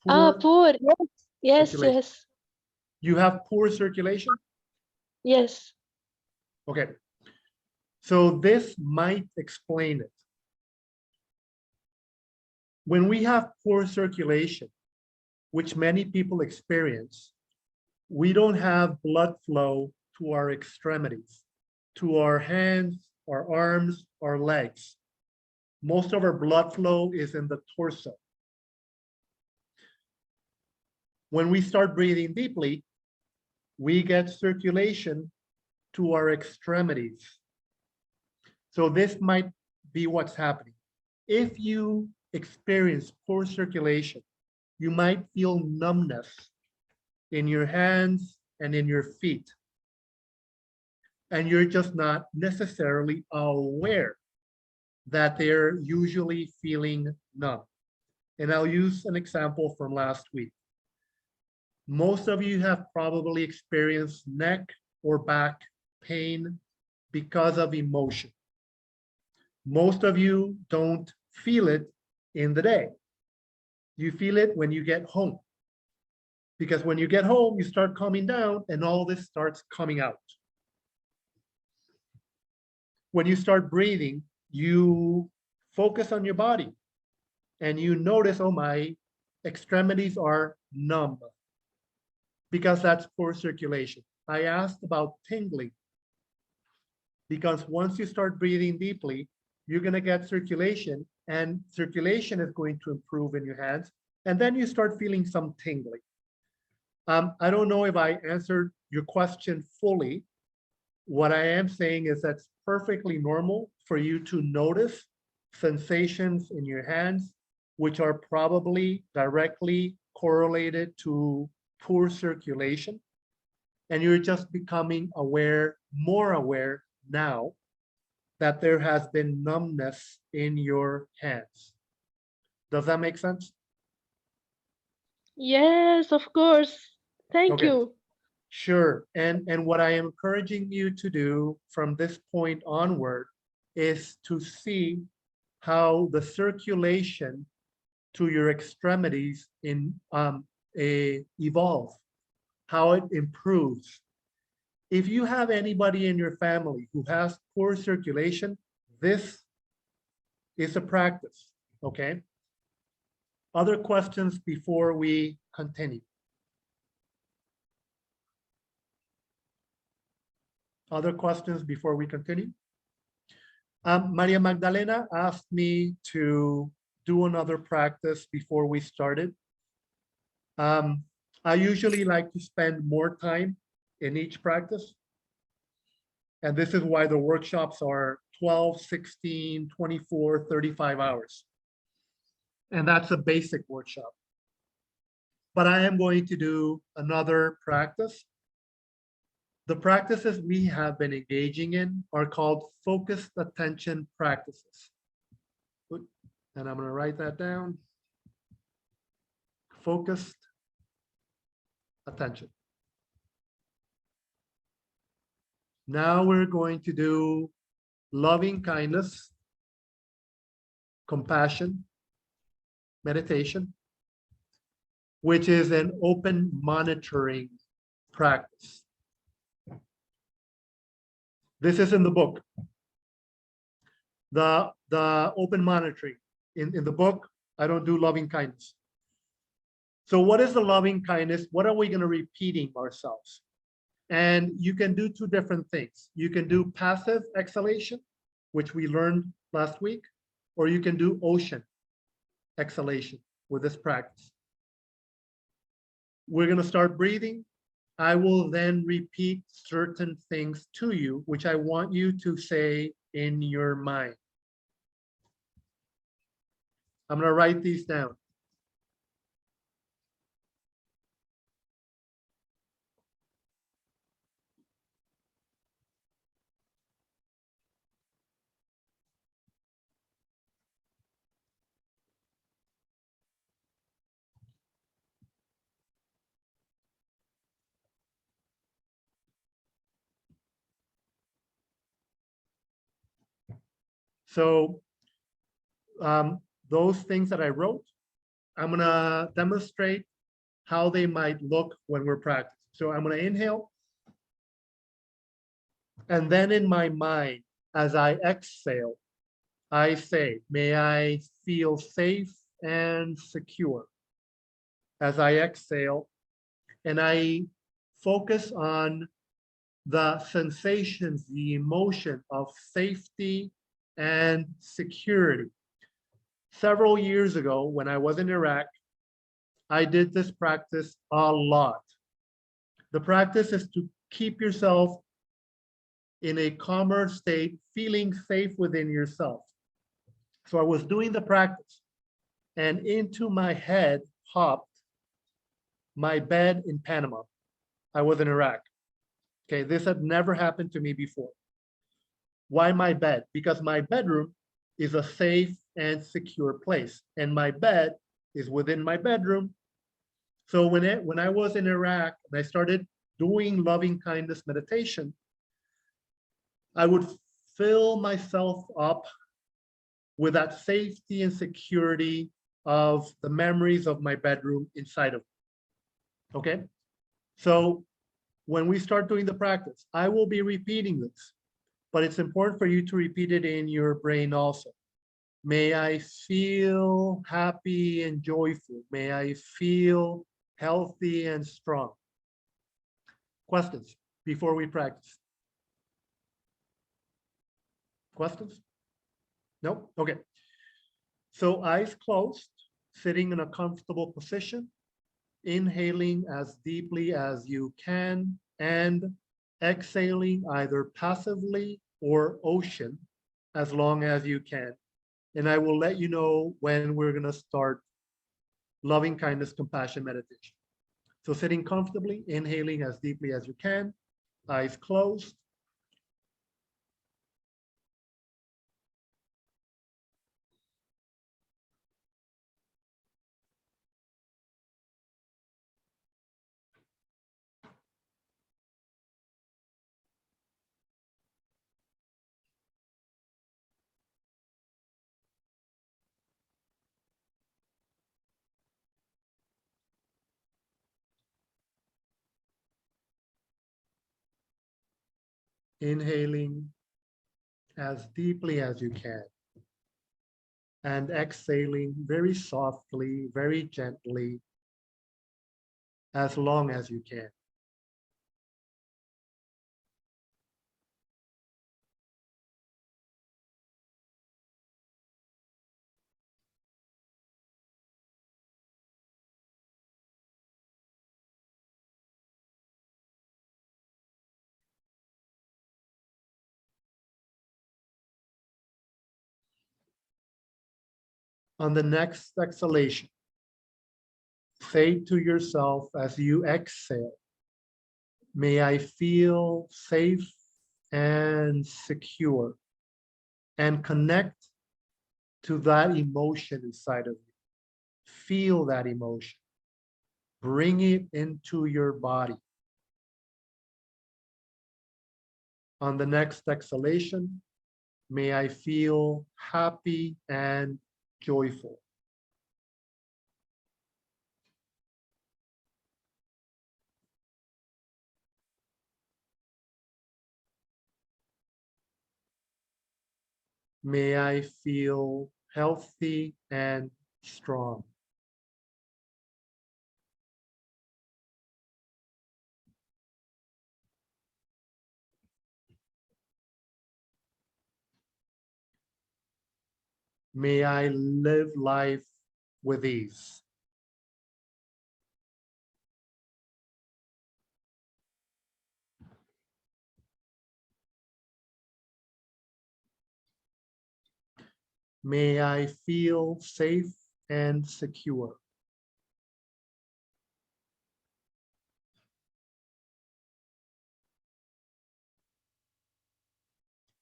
Ah, poor. Yes, circulation. yes, You have poor circulation? yes. Okay. So this might explain it. When we have poor circulation, which many people experience, we don't have blood flow to our extremities, to our hands, our arms, our legs. Most of our blood flow is in the torso. When we start breathing deeply, we get circulation to our extremities. So this might be what's happening. If you experience poor circulation, you might feel numbness in your hands and in your feet. And you're just not necessarily aware that they're usually feeling numb. And I'll use an example from last week. Most of you have probably experienced neck or back pain because of emotion. Most of you don't feel it in the day. You feel it when you get home. Because when you get home, you start calming down and all this starts coming out. When you start breathing, you focus on your body and you notice, oh, my extremities are numb, because that's poor circulation. I asked about tingling, because once you start breathing deeply, you're going to get circulation, and circulation is going to improve in your hands, and then you start feeling some tingling. I don't know if I answered your question fully. What I am saying is that's perfectly normal for you to notice sensations in your hands, which are probably directly correlated to poor circulation. And you're just becoming aware, more aware now that there has been numbness in your hands. Does that make sense? Yes, of course. Thank Okay. you. Sure. And what I am encouraging you to do from this point onward is to see how the circulation to your extremities evolve, how it improves. If you have anybody in your family who has poor circulation, this is a practice, okay? Other questions before we continue? Other questions before we continue? Maria Magdalena asked me to do another practice before we started. I usually like to spend more time in each practice. And this is why the workshops are 12, 16, 24, 35 hours. And that's a basic workshop. But I am going to do another practice. The practices we have been engaging in are called focused attention practices. And I'm going to write that down. Focused attention. Now we're going to do loving kindness, compassion, meditation, which is an open monitoring practice. This is in the book. The open monitoring. In the book, I don't do loving kindness. So what is the loving kindness? What are we going to repeating ourselves? And you can do two different things. You can do passive exhalation, which we learned last week, or you can do ocean exhalation with this practice. We're going to start breathing. I will then repeat certain things to you, which I want you to say in your mind. I'm going to write these down. So those things that I wrote, I'm gonna demonstrate how they might look when we're practicing. So I'm gonna inhale. And then in my mind, as I exhale, I say, may I feel safe and secure. As I exhale, and I focus on the sensations, the emotion of safety and security. Several years ago, when I was in Iraq, I did this practice a lot. The practice is to keep yourself in a calmer state, feeling safe within yourself. So I was doing the practice, and into my head popped my bed in Panama. I was in Iraq. Okay, this had never happened to me before. Why my bed? Because my bedroom is a safe and secure place, and my bed is within my bedroom. So when I was in Iraq and I started doing loving kindness meditation, I would fill myself up with that safety and security of the memories of my bedroom inside of me. Okay, so when we start doing the practice, I will be repeating this, but it's important for you to repeat it in your brain also. May I feel happy and joyful. May I feel healthy and strong. Questions before we practice? Questions? No? Okay. So eyes closed, sitting in a comfortable position, inhaling as deeply as you can, and exhaling either passively or ocean as long as you can. And I will let you know when we're going to start loving kindness, compassion meditation. So sitting comfortably, inhaling as deeply as you can, eyes closed. Inhaling as deeply as you can, and exhaling very softly, very gently, as long as you can. On the next exhalation, say to yourself as you exhale, may I feel safe and secure, and connect to that emotion inside of you. Feel that emotion. Bring it into your body. On the next exhalation, may I feel happy and joyful. May I feel healthy and strong. May I live life with ease. May I feel safe and secure.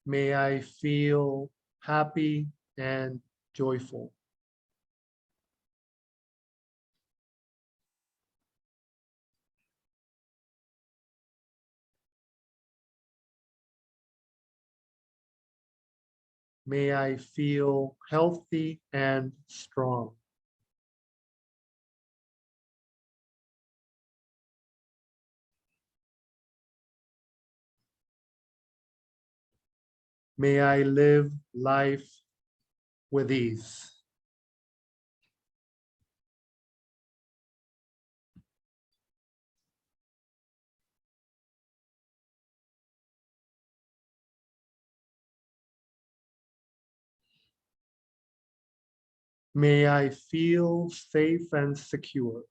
May I feel happy and joyful. May I feel healthy and strong. May I live life with ease. May I feel safe and secure.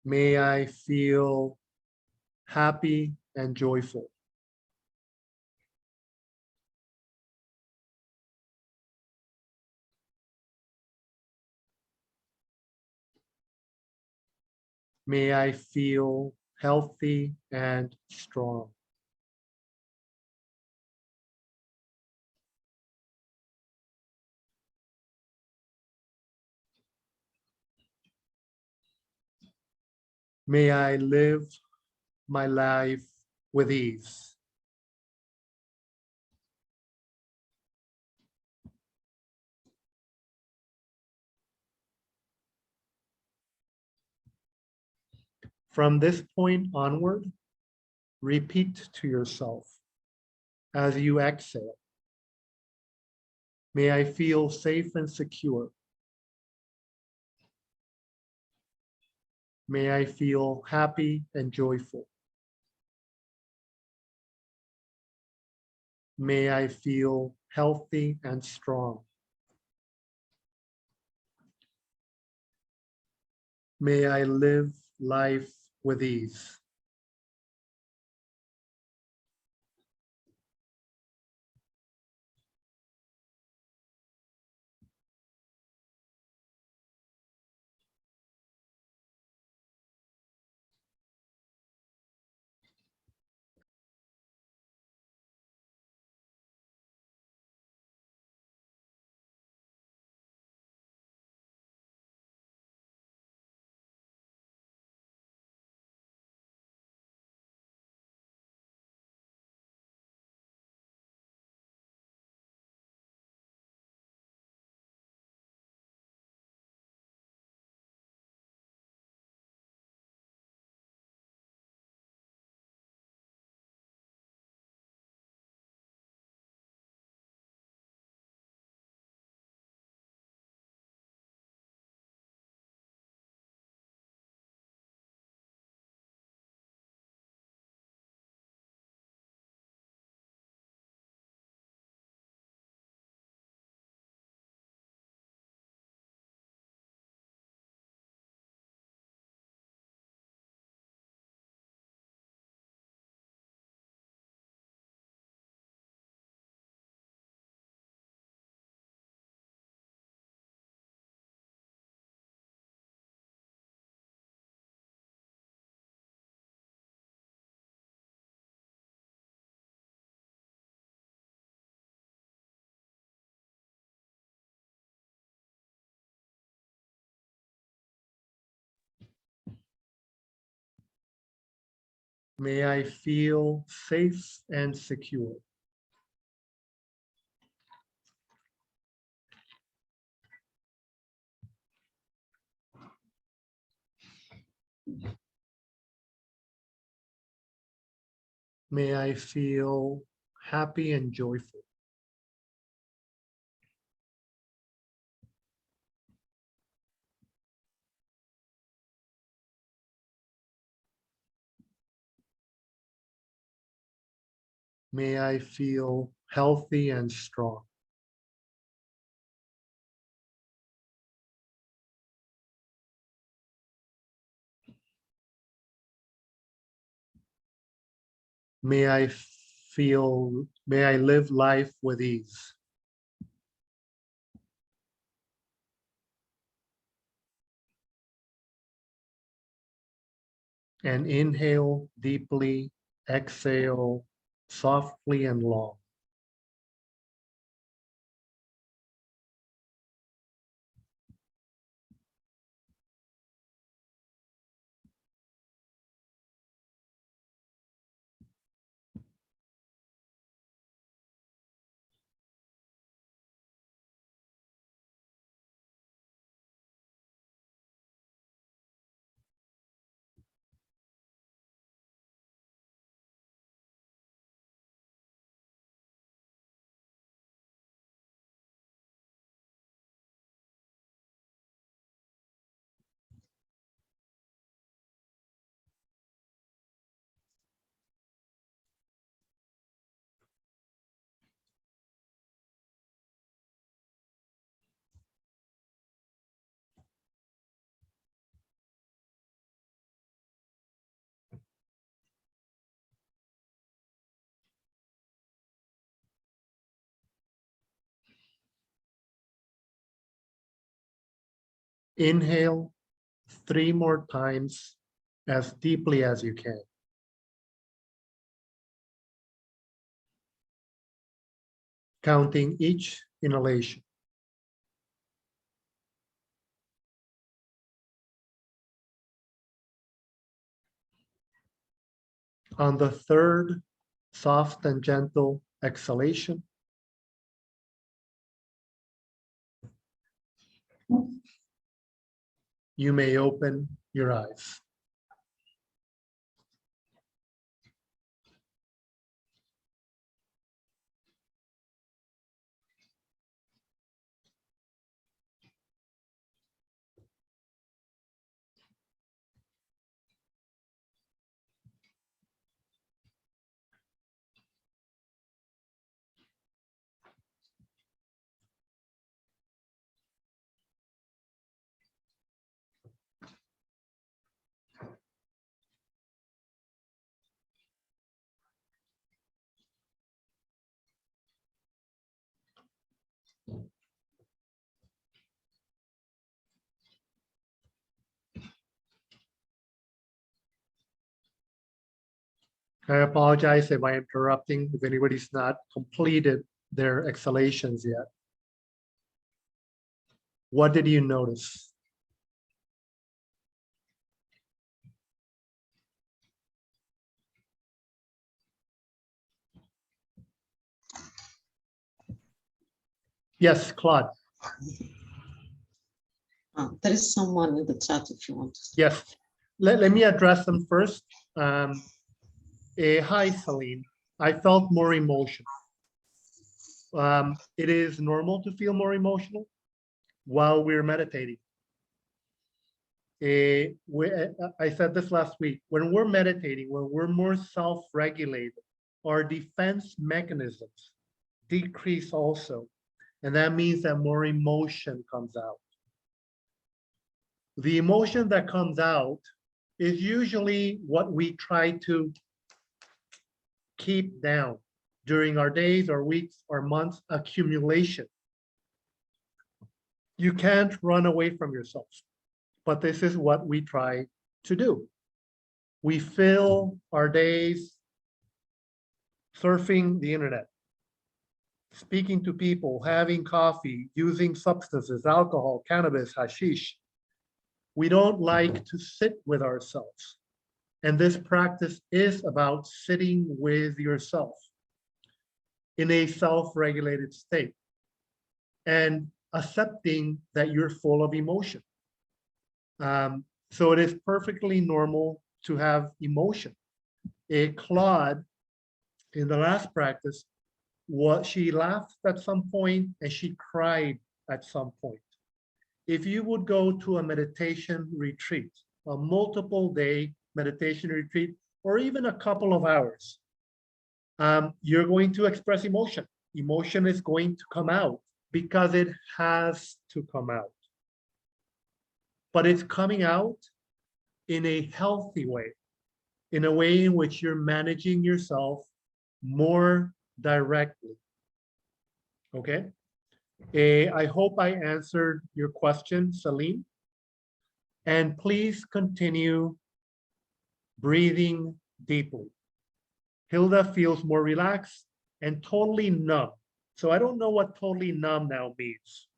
May I feel happy and joyful. May I feel healthy and strong. May I live my life with ease. From this point onward, repeat to yourself as you exhale. May I feel safe and secure. May I feel happy and joyful. May I feel healthy and strong. May I live life with ease. May I feel safe and secure. May I feel happy and joyful. May I feel healthy and strong. May I live life with ease. And inhale deeply, exhale softly and long. Inhale 3 more times as deeply as you can. Counting each inhalation. On the third soft and gentle exhalation, you may open your eyes. I apologize if I'm interrupting, if anybody's not completed their exhalations yet. What did you notice? Yes, Claude. There is someone in the chat if you want to. Yes. Let me address them first. Hi, Celine. I felt more emotion. It is normal to feel more emotional while we're meditating. I said this last week, when we're meditating, when we're more self-regulated, our defense mechanisms decrease also. And that means that more emotion comes out. The emotion that comes out is usually what we try to keep down during our days or weeks or months accumulation. You can't run away from yourself, but this is what we try to do. We fill our days surfing the internet, speaking to people, having coffee, using substances, alcohol, cannabis, hashish. We don't like to sit with ourselves. And this practice is about sitting with yourself in a self-regulated state and accepting that you're full of emotion. So it is perfectly normal to have emotion. Claude, in the last practice, she laughed at some point and she cried at some point. If you would go to a meditation retreat, a multiple day meditation retreat, or even a couple of hours, you're going to express emotion. Emotion is going to come out because it has to come out. But it's coming out in a healthy way, in a way in which you're managing yourself more directly. Okay? I hope I answered your question, Celine. And please continue breathing deeply. Hilda feels more relaxed and totally numb. So I don't know what totally numb now means.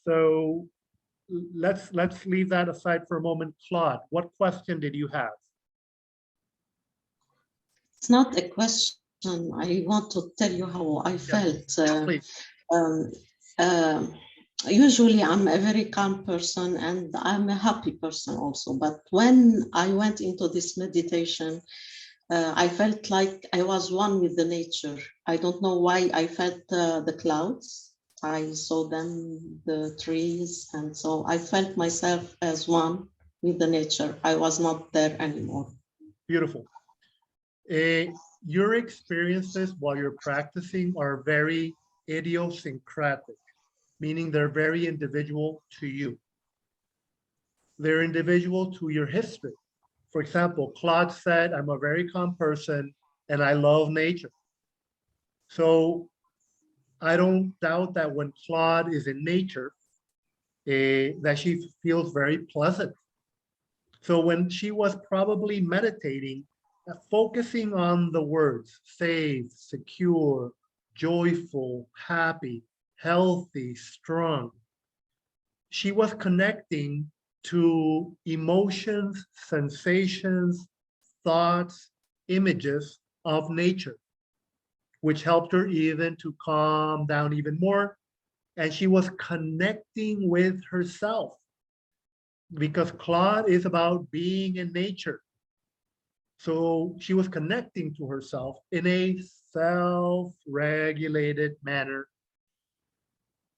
So let's leave that aside for a moment. Claude, what question did you have? It's not a question. I want to tell you how I felt. Please. Usually I'm a very calm person and I'm a happy person also. But when I went into this meditation, I felt like I was one with the nature. I don't know why I felt the clouds. I saw them, the trees. And so I felt myself as one with the nature. I was not there anymore. Beautiful. Your experiences while you're practicing are very idiosyncratic, meaning they're very individual to you. They're individual to your history. For example, Claude said, I'm a very calm person and I love nature. So I don't doubt that when Claude is in nature, that she feels very pleasant. So when she was probably meditating, focusing on the words safe, secure, joyful, happy, healthy, strong, she was connecting to emotions, sensations, thoughts, images of nature, which helped her even to calm down even more. And she was connecting with herself, because Claude is about being in nature. So she was connecting to herself in a self-regulated manner,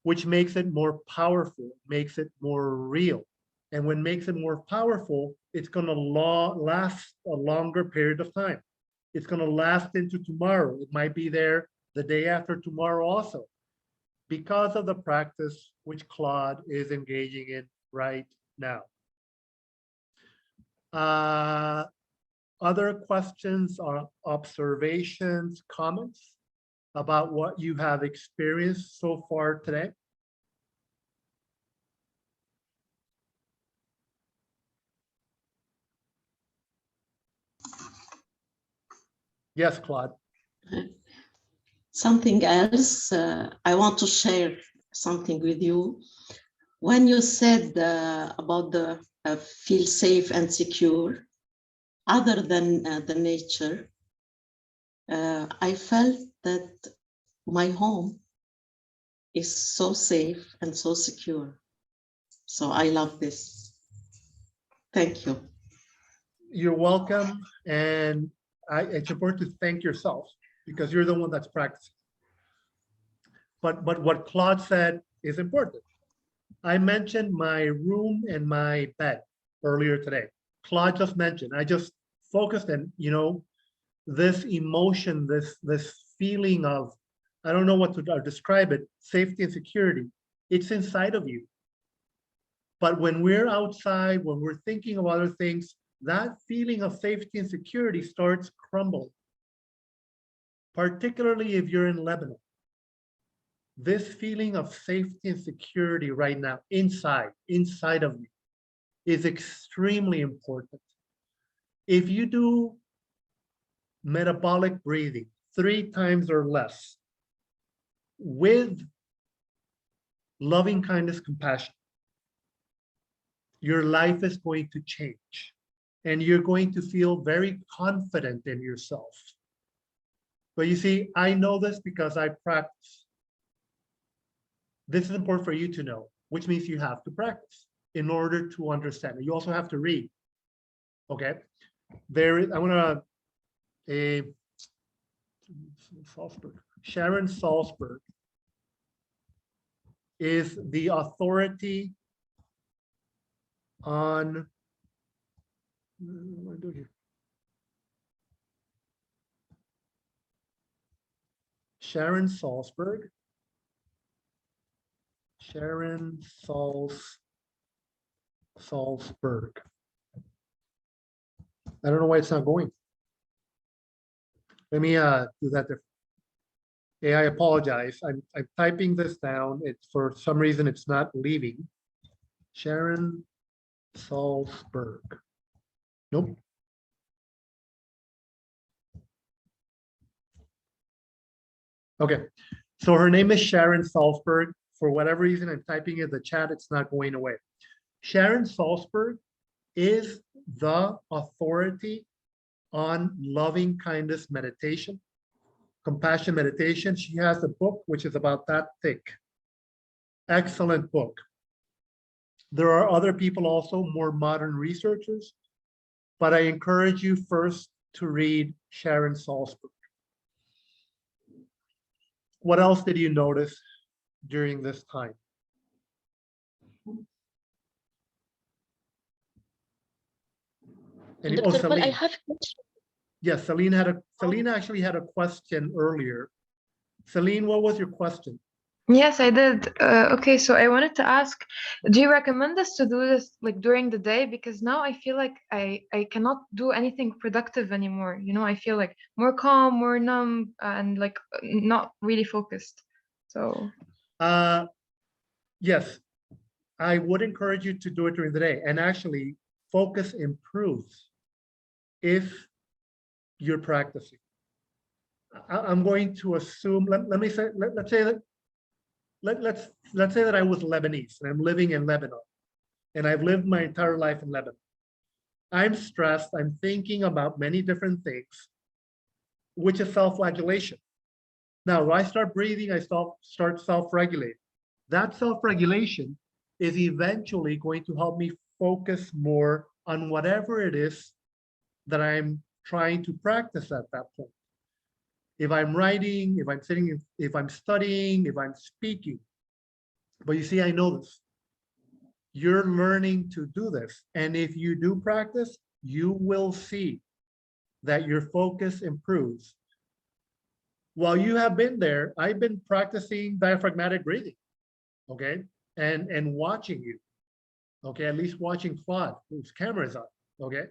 which makes it more powerful, makes it more real. And when makes it more powerful, it's going to last a longer period of time. It's going to last into tomorrow. It might be there the day after tomorrow also, because of the practice which Claude is engaging in right now. Other questions or observations, comments about what you have experienced so far today? Yes, Claude. Something else, I want to share something with you. When you said about the feel safe and secure, other than the nature, I felt that my home is so safe and so secure. So I love this. Thank you. You're welcome. And it's important to thank yourself, because you're the one that's practicing. But what Claude said is important. I mentioned my room and my bed earlier today. Claude just mentioned, I just focused on, this emotion, this feeling of, I don't know what to describe it, safety and security. It's inside of you. But when we're outside, when we're thinking of other things, that feeling of safety and security starts crumbling, particularly if you're in Lebanon. This feeling of safety and security right now, inside of you, is extremely important. If you do metabolic breathing 3 times or less with loving kindness, compassion, your life is going to change, and you're going to feel very confident in yourself. But you see, I know this because I practice. This is important for you to know, which means you have to practice in order to understand it. You also have to read. Okay, I want to Salzberg. Sharon Salzberg is the authority on, what do I do here? Sharon Salzberg. Sharon Salzberg. I don't know why it's not going. Let me do that different. Hey, I apologize. I'm typing this down. It's for some reason it's not leaving. Sharon Salzberg. Nope. Okay. So her name is Sharon Salzberg. For whatever reason, I'm typing in the chat. It's not going away. Sharon Salzberg is the authority on loving kindness meditation, compassion meditation. She has a book which is about that thick. Excellent book. There are other people also, more modern researchers, but I encourage you first to read Sharon Salzberg. What else did you notice during this time? And, Dr. Paul, I Celine. have a question. Yes, Celine actually had a question earlier. Celine, what was your question? Yes, I did. Okay, so I wanted to ask, do you recommend us to do this like during the day? Because now I feel like I cannot do anything productive anymore. I feel like more calm, more numb, and like not really focused. So Yes, I would encourage you to do it during the day. And actually, focus improves if you're practicing. I'm going to assume, let me say, let's say that, let's say that I was Lebanese and I'm living in Lebanon and I've lived my entire life in Lebanon. I'm stressed, I'm thinking about many different things, which is self-flagellation. Now, when I start breathing, I start self-regulating. That self-regulation is eventually going to help me focus more on whatever it is that I'm trying to practice at that point. If I'm writing, if I'm sitting, if I'm studying, if I'm speaking. But you see, I know this. You're learning to do this. And if you do practice, you will see that your focus improves. While you have been there, I've been practicing diaphragmatic breathing, okay? And watching you, okay? At least watching Claude, whose camera is on, okay?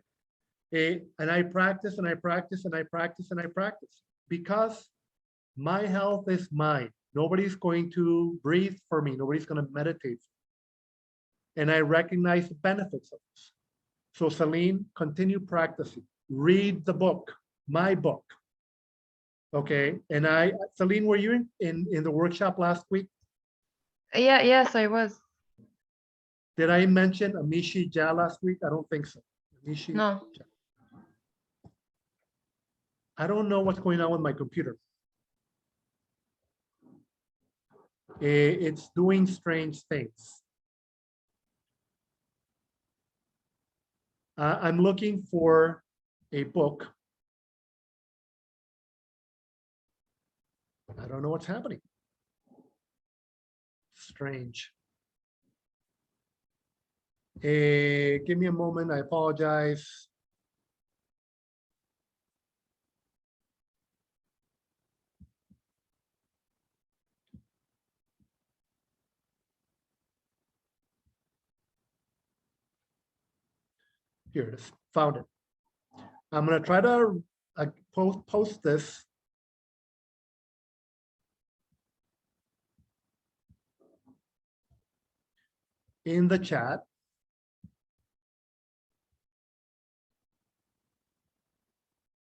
And I practice and I practice and I practice and I practice because my health is mine. Nobody's going to breathe for me. Nobody's going to meditate. And I recognize the benefits of this. So Celine, continue practicing. Read the book, my book. Okay. And Celine, were you in the workshop last week? yeah, yes, I was. Did I mention Amishi Jha last week? I don't think so. Amishi No. Jha. I don't know what's going on with my computer. It's doing strange things. I'm looking for a book. I don't know what's happening. Strange. Give me a moment. I apologize. Here it is. Found it. I'm going to try to post this. In the chat.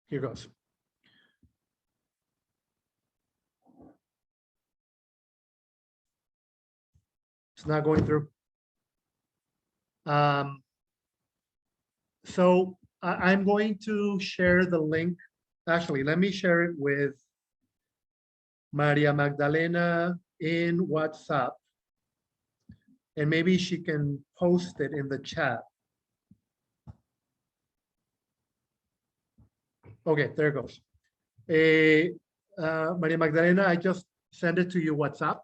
Here goes. It's not going through. So I'm going to share the link. Actually, let me share it with Maria Magdalena in WhatsApp. And maybe she can post it in the chat. Okay, there it goes. Maria Magdalena, I just sent it to you WhatsApp.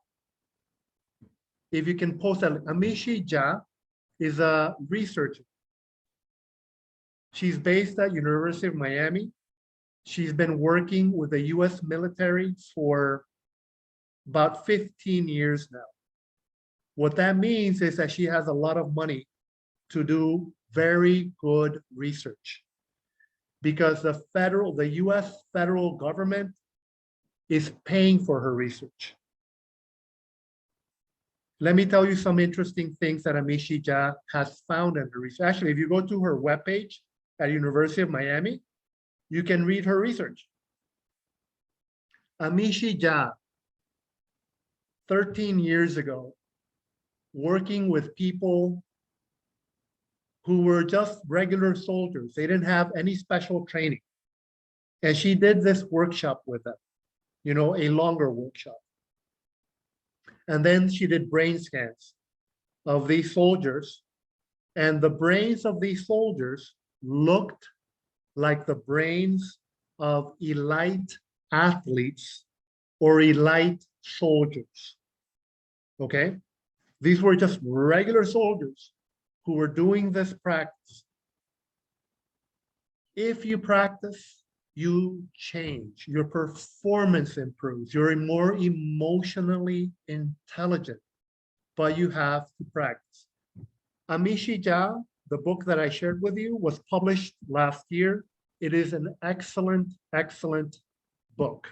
If you can post that, Amishi Jha is a researcher. She's based at University of Miami. She's been working with the US military for about 15 years now. What that means is that she has a lot of money to do very good research because the US federal government is paying for her research. Let me tell you some interesting things that Amishi Jha has found in her research. Actually, if you go to her webpage at University of Miami, you can read her research. Amishi Jha, 13 years ago, working with people who were just regular soldiers. They didn't have any special training. And she did this workshop with them, you know, a longer workshop. And then she did brain scans of these soldiers. And the brains of these soldiers looked like the brains of elite athletes or elite soldiers. Okay? These were just regular soldiers who were doing this practice. If you practice, you change. Your performance improves. You're more emotionally intelligent, but you have to practice. Amishi Jha, the book that I shared with you, was published last year. It is an excellent, excellent book.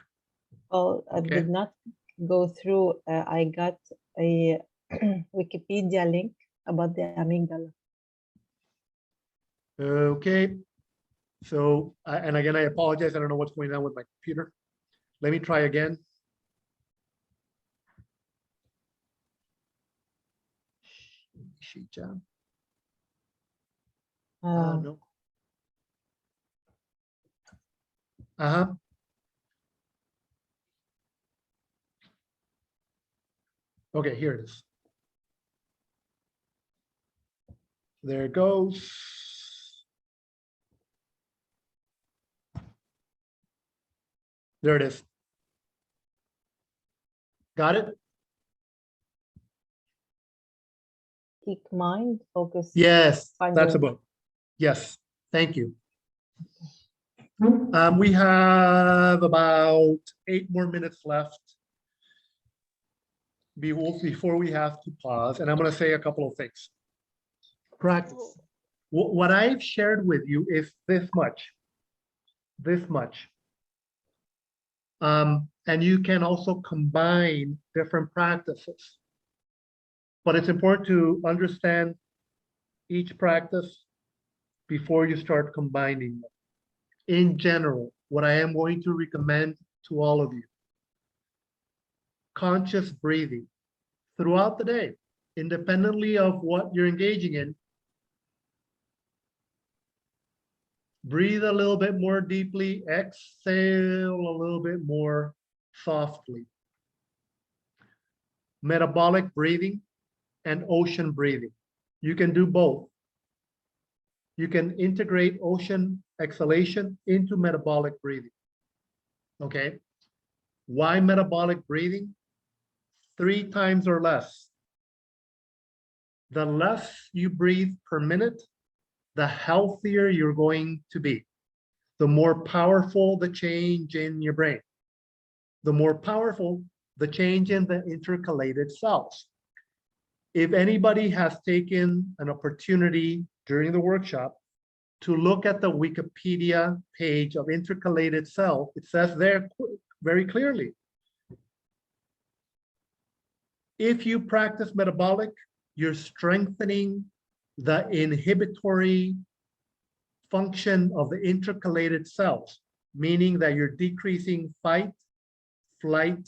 Oh, I Okay. did not go through, I got a Wikipedia link about the amygdala. Okay. So, and again, I apologize. I don't know what's going on with my computer. Let me try again. No. Uh-huh. Okay, here it is. There it goes. There it is. Got it? Peak Mind, Focus. Yes, Find that's a Your- book. Yes, thank you. We have about 8 more minutes left before we have to pause, and I'm going to say a couple of things. Practice. What I've shared with you is this much. And you can also combine different practices. But it's important to understand each practice before you start combining them. In general, what I am going to recommend to all of you, conscious breathing throughout the day, independently of what you're engaging in. Breathe a little bit more deeply, exhale a little bit more softly. Metabolic breathing and ocean breathing. You can do both. You can integrate ocean exhalation into metabolic breathing. Okay. Why metabolic breathing? 3 times or less. The less you breathe per minute, the healthier you're going to be. The more powerful the change in your brain. The more powerful the change in the intercalated cells. If anybody has taken an opportunity during the workshop to look at the Wikipedia page of intercalated cell, it says there very clearly, if you practice metabolic, you're strengthening the inhibitory function of the intercalated cells, meaning that you're decreasing fight, flight,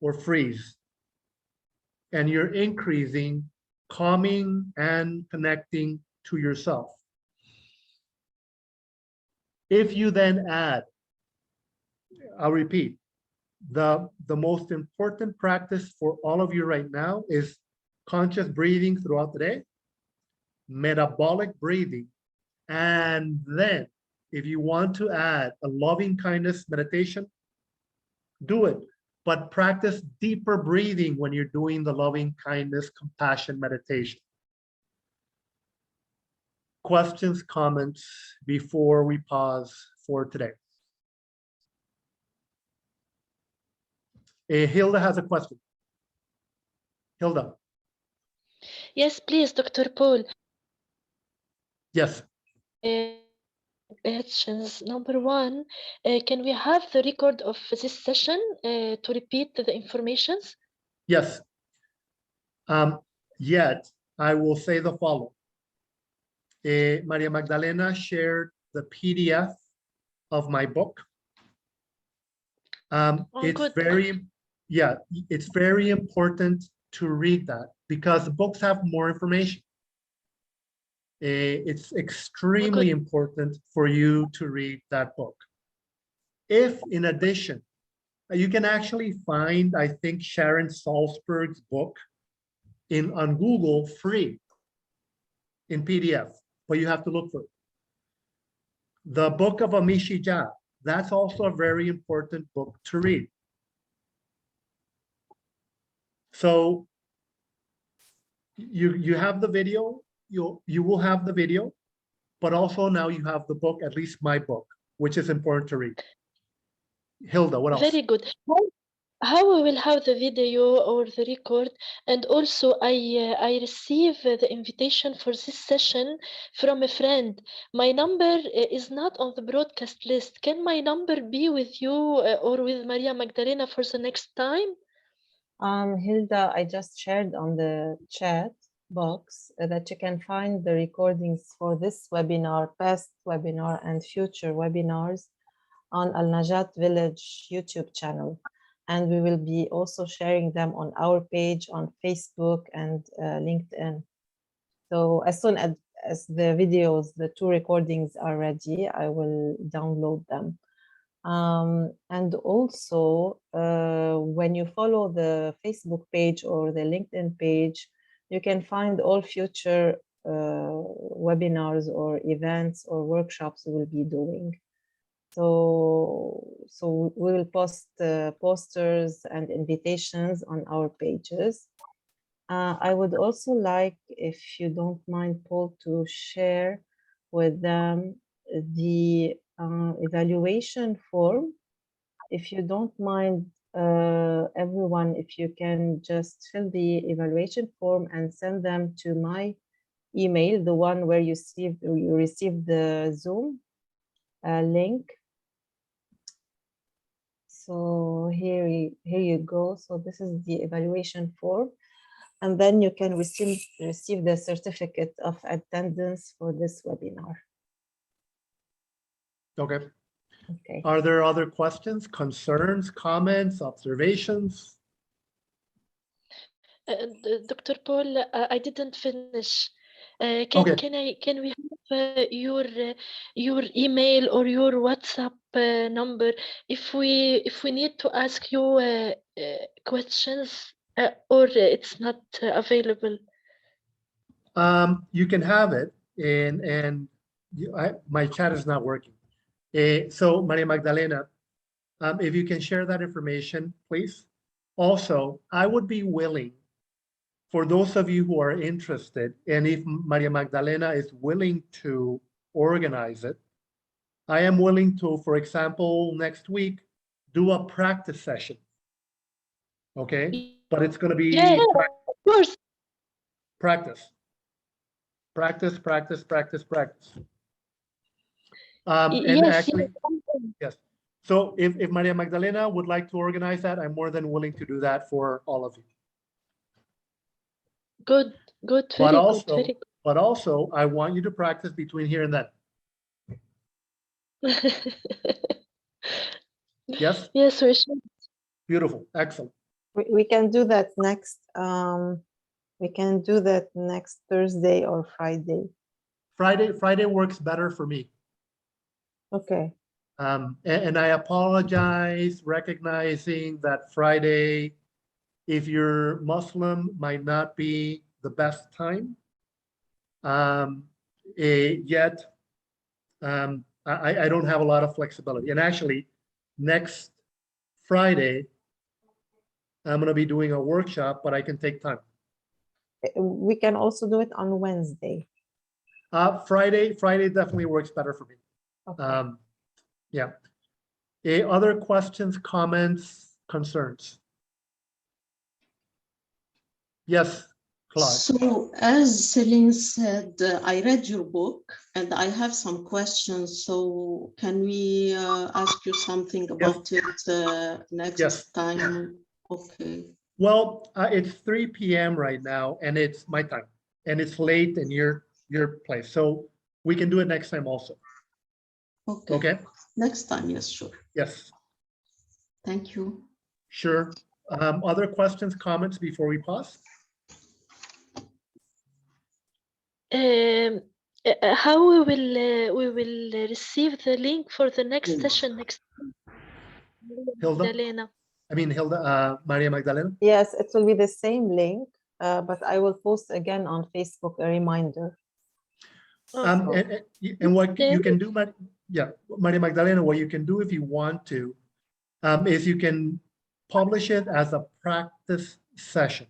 or freeze. And you're increasing calming and connecting to yourself. If you then add, I'll repeat, the most important practice for all of you right now is conscious breathing throughout the day, metabolic breathing, and then if you want to add a loving kindness meditation, do it. But practice deeper breathing when you're doing the loving kindness compassion meditation. Questions, comments before we pause for today? Hilda has a question. Hilda. Yes, please, Dr. Paul. Yes. Questions. Number 1, can we have the record of this session to repeat the informations? Yes. Yet, I will say the following. Maria Magdalena shared the PDF of my book. It's good. it's very important to read that because the books have more information. It's extremely important for you to read that book. If in addition, you can actually find, I think, Sharon Salzberg's book on Google free in PDF, but you have to look for it. The book of Amishi Jha, that's also a very important book to read. So you have the video, you will have the video, but also now you have the book, at least my book, which is important to read. Hilda, what else? Very good. How we will have the video or the record, and also I receive the invitation for this session from a friend. My number is not on the broadcast list. Can my number be with you or with Maria Magdalena for the next time? Hilda, I just shared on the chat box that you can find the recordings for this webinar, past webinar, and future webinars on Al Najat Village YouTube channel. And we will be also sharing them on our page on Facebook and LinkedIn. So as soon as the videos, the 2 recordings are ready, I will download them. And also, when you follow the Facebook page or the LinkedIn page, you can find all future webinars or events or workshops we will be doing. So we will post posters and invitations on our pages. I would also like, if you don't mind, Paul, to share with them the evaluation form. If you don't mind, everyone, if you can just fill the evaluation form and send them to my email, the one where you received the Zoom link. So here you go. So this is the evaluation form. And then you can receive the certificate of attendance for this webinar. Okay. Okay. Are there other questions, concerns, comments, observations? Dr. Paul, I didn't finish. Okay. Can we have your email or your WhatsApp number if we need to ask you questions or it's not available? You can have it, and my chat is not working. So Maria Magdalena, if you can share that information, please. Also, I would be willing, for those of you who are interested, and if Maria Magdalena is willing to organize it, I am willing to, for example, next week, do a practice session. Okay, but it's going to be Yeah, of course. practice. Practice, practice, practice, practice. And Yes, actually, yes. yes. So if Maria Magdalena would like to organize that, I'm more than willing to do that for all of you. Good, good, But very also, good, very but also, I want you to practice between here and then. good. Yes? Yes, we should. Beautiful. Excellent. We can do that next. We can do that next Thursday or Friday. Friday works better for me. Okay. And I apologize, recognizing that Friday, if you're Muslim, might not be the best time. Yet, I don't have a lot of flexibility. And actually, next Friday, I'm going to be doing a workshop, but I can take time. We can also do it on Wednesday. Friday definitely works better for me. Okay. Yeah. Other questions, comments, concerns? Yes, Claude. So as Celine said, I read your book and I have some questions. So can we ask you something about it next Yes. time? Okay. Well, it's 3 p.m. right now, and it's my time, and it's late in your place. So we can do it next time also. Okay. Okay? Next time, yes, sure. Yes, Thank you. sure. Other questions, comments before we pause? How we will receive the link for the next session next Hilda? Magdalena. I mean, Hilda, Maria Magdalena? Yes, it will be the same link, but I will post again on Facebook a reminder. And what you can do, Maria Magdalena, what you can do if you want to, is you can publish it as a practice session.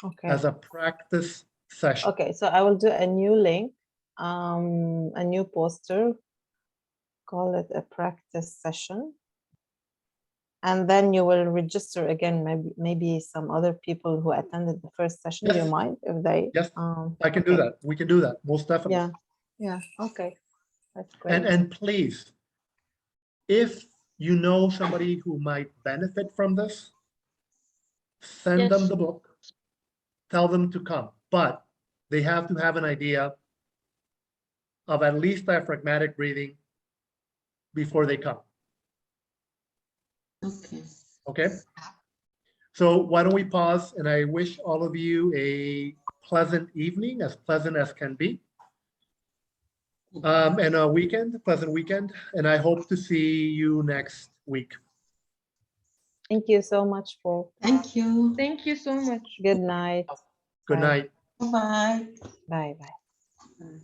Okay. As a practice session. Okay, so I will do a new link, a new poster, call it a practice session. And then you will register again, maybe some other people who attended the first session. Yes. Do you mind if they? Yes, I can do that. We can do that, most definitely. Yeah, okay, that's great. And please, if you know somebody who might benefit from this, Send them Yes. the book, tell them to come, but they have to have an idea of at least diaphragmatic breathing before they come. Okay. Okay? So why don't we pause, and I wish all of you a pleasant evening, as pleasant as can be. And a pleasant weekend, and I hope to see you next week. Thank you so much, Paul. Thank you. Thank you so much. Good night. Good Bye. night. Bye-bye. Bye bye.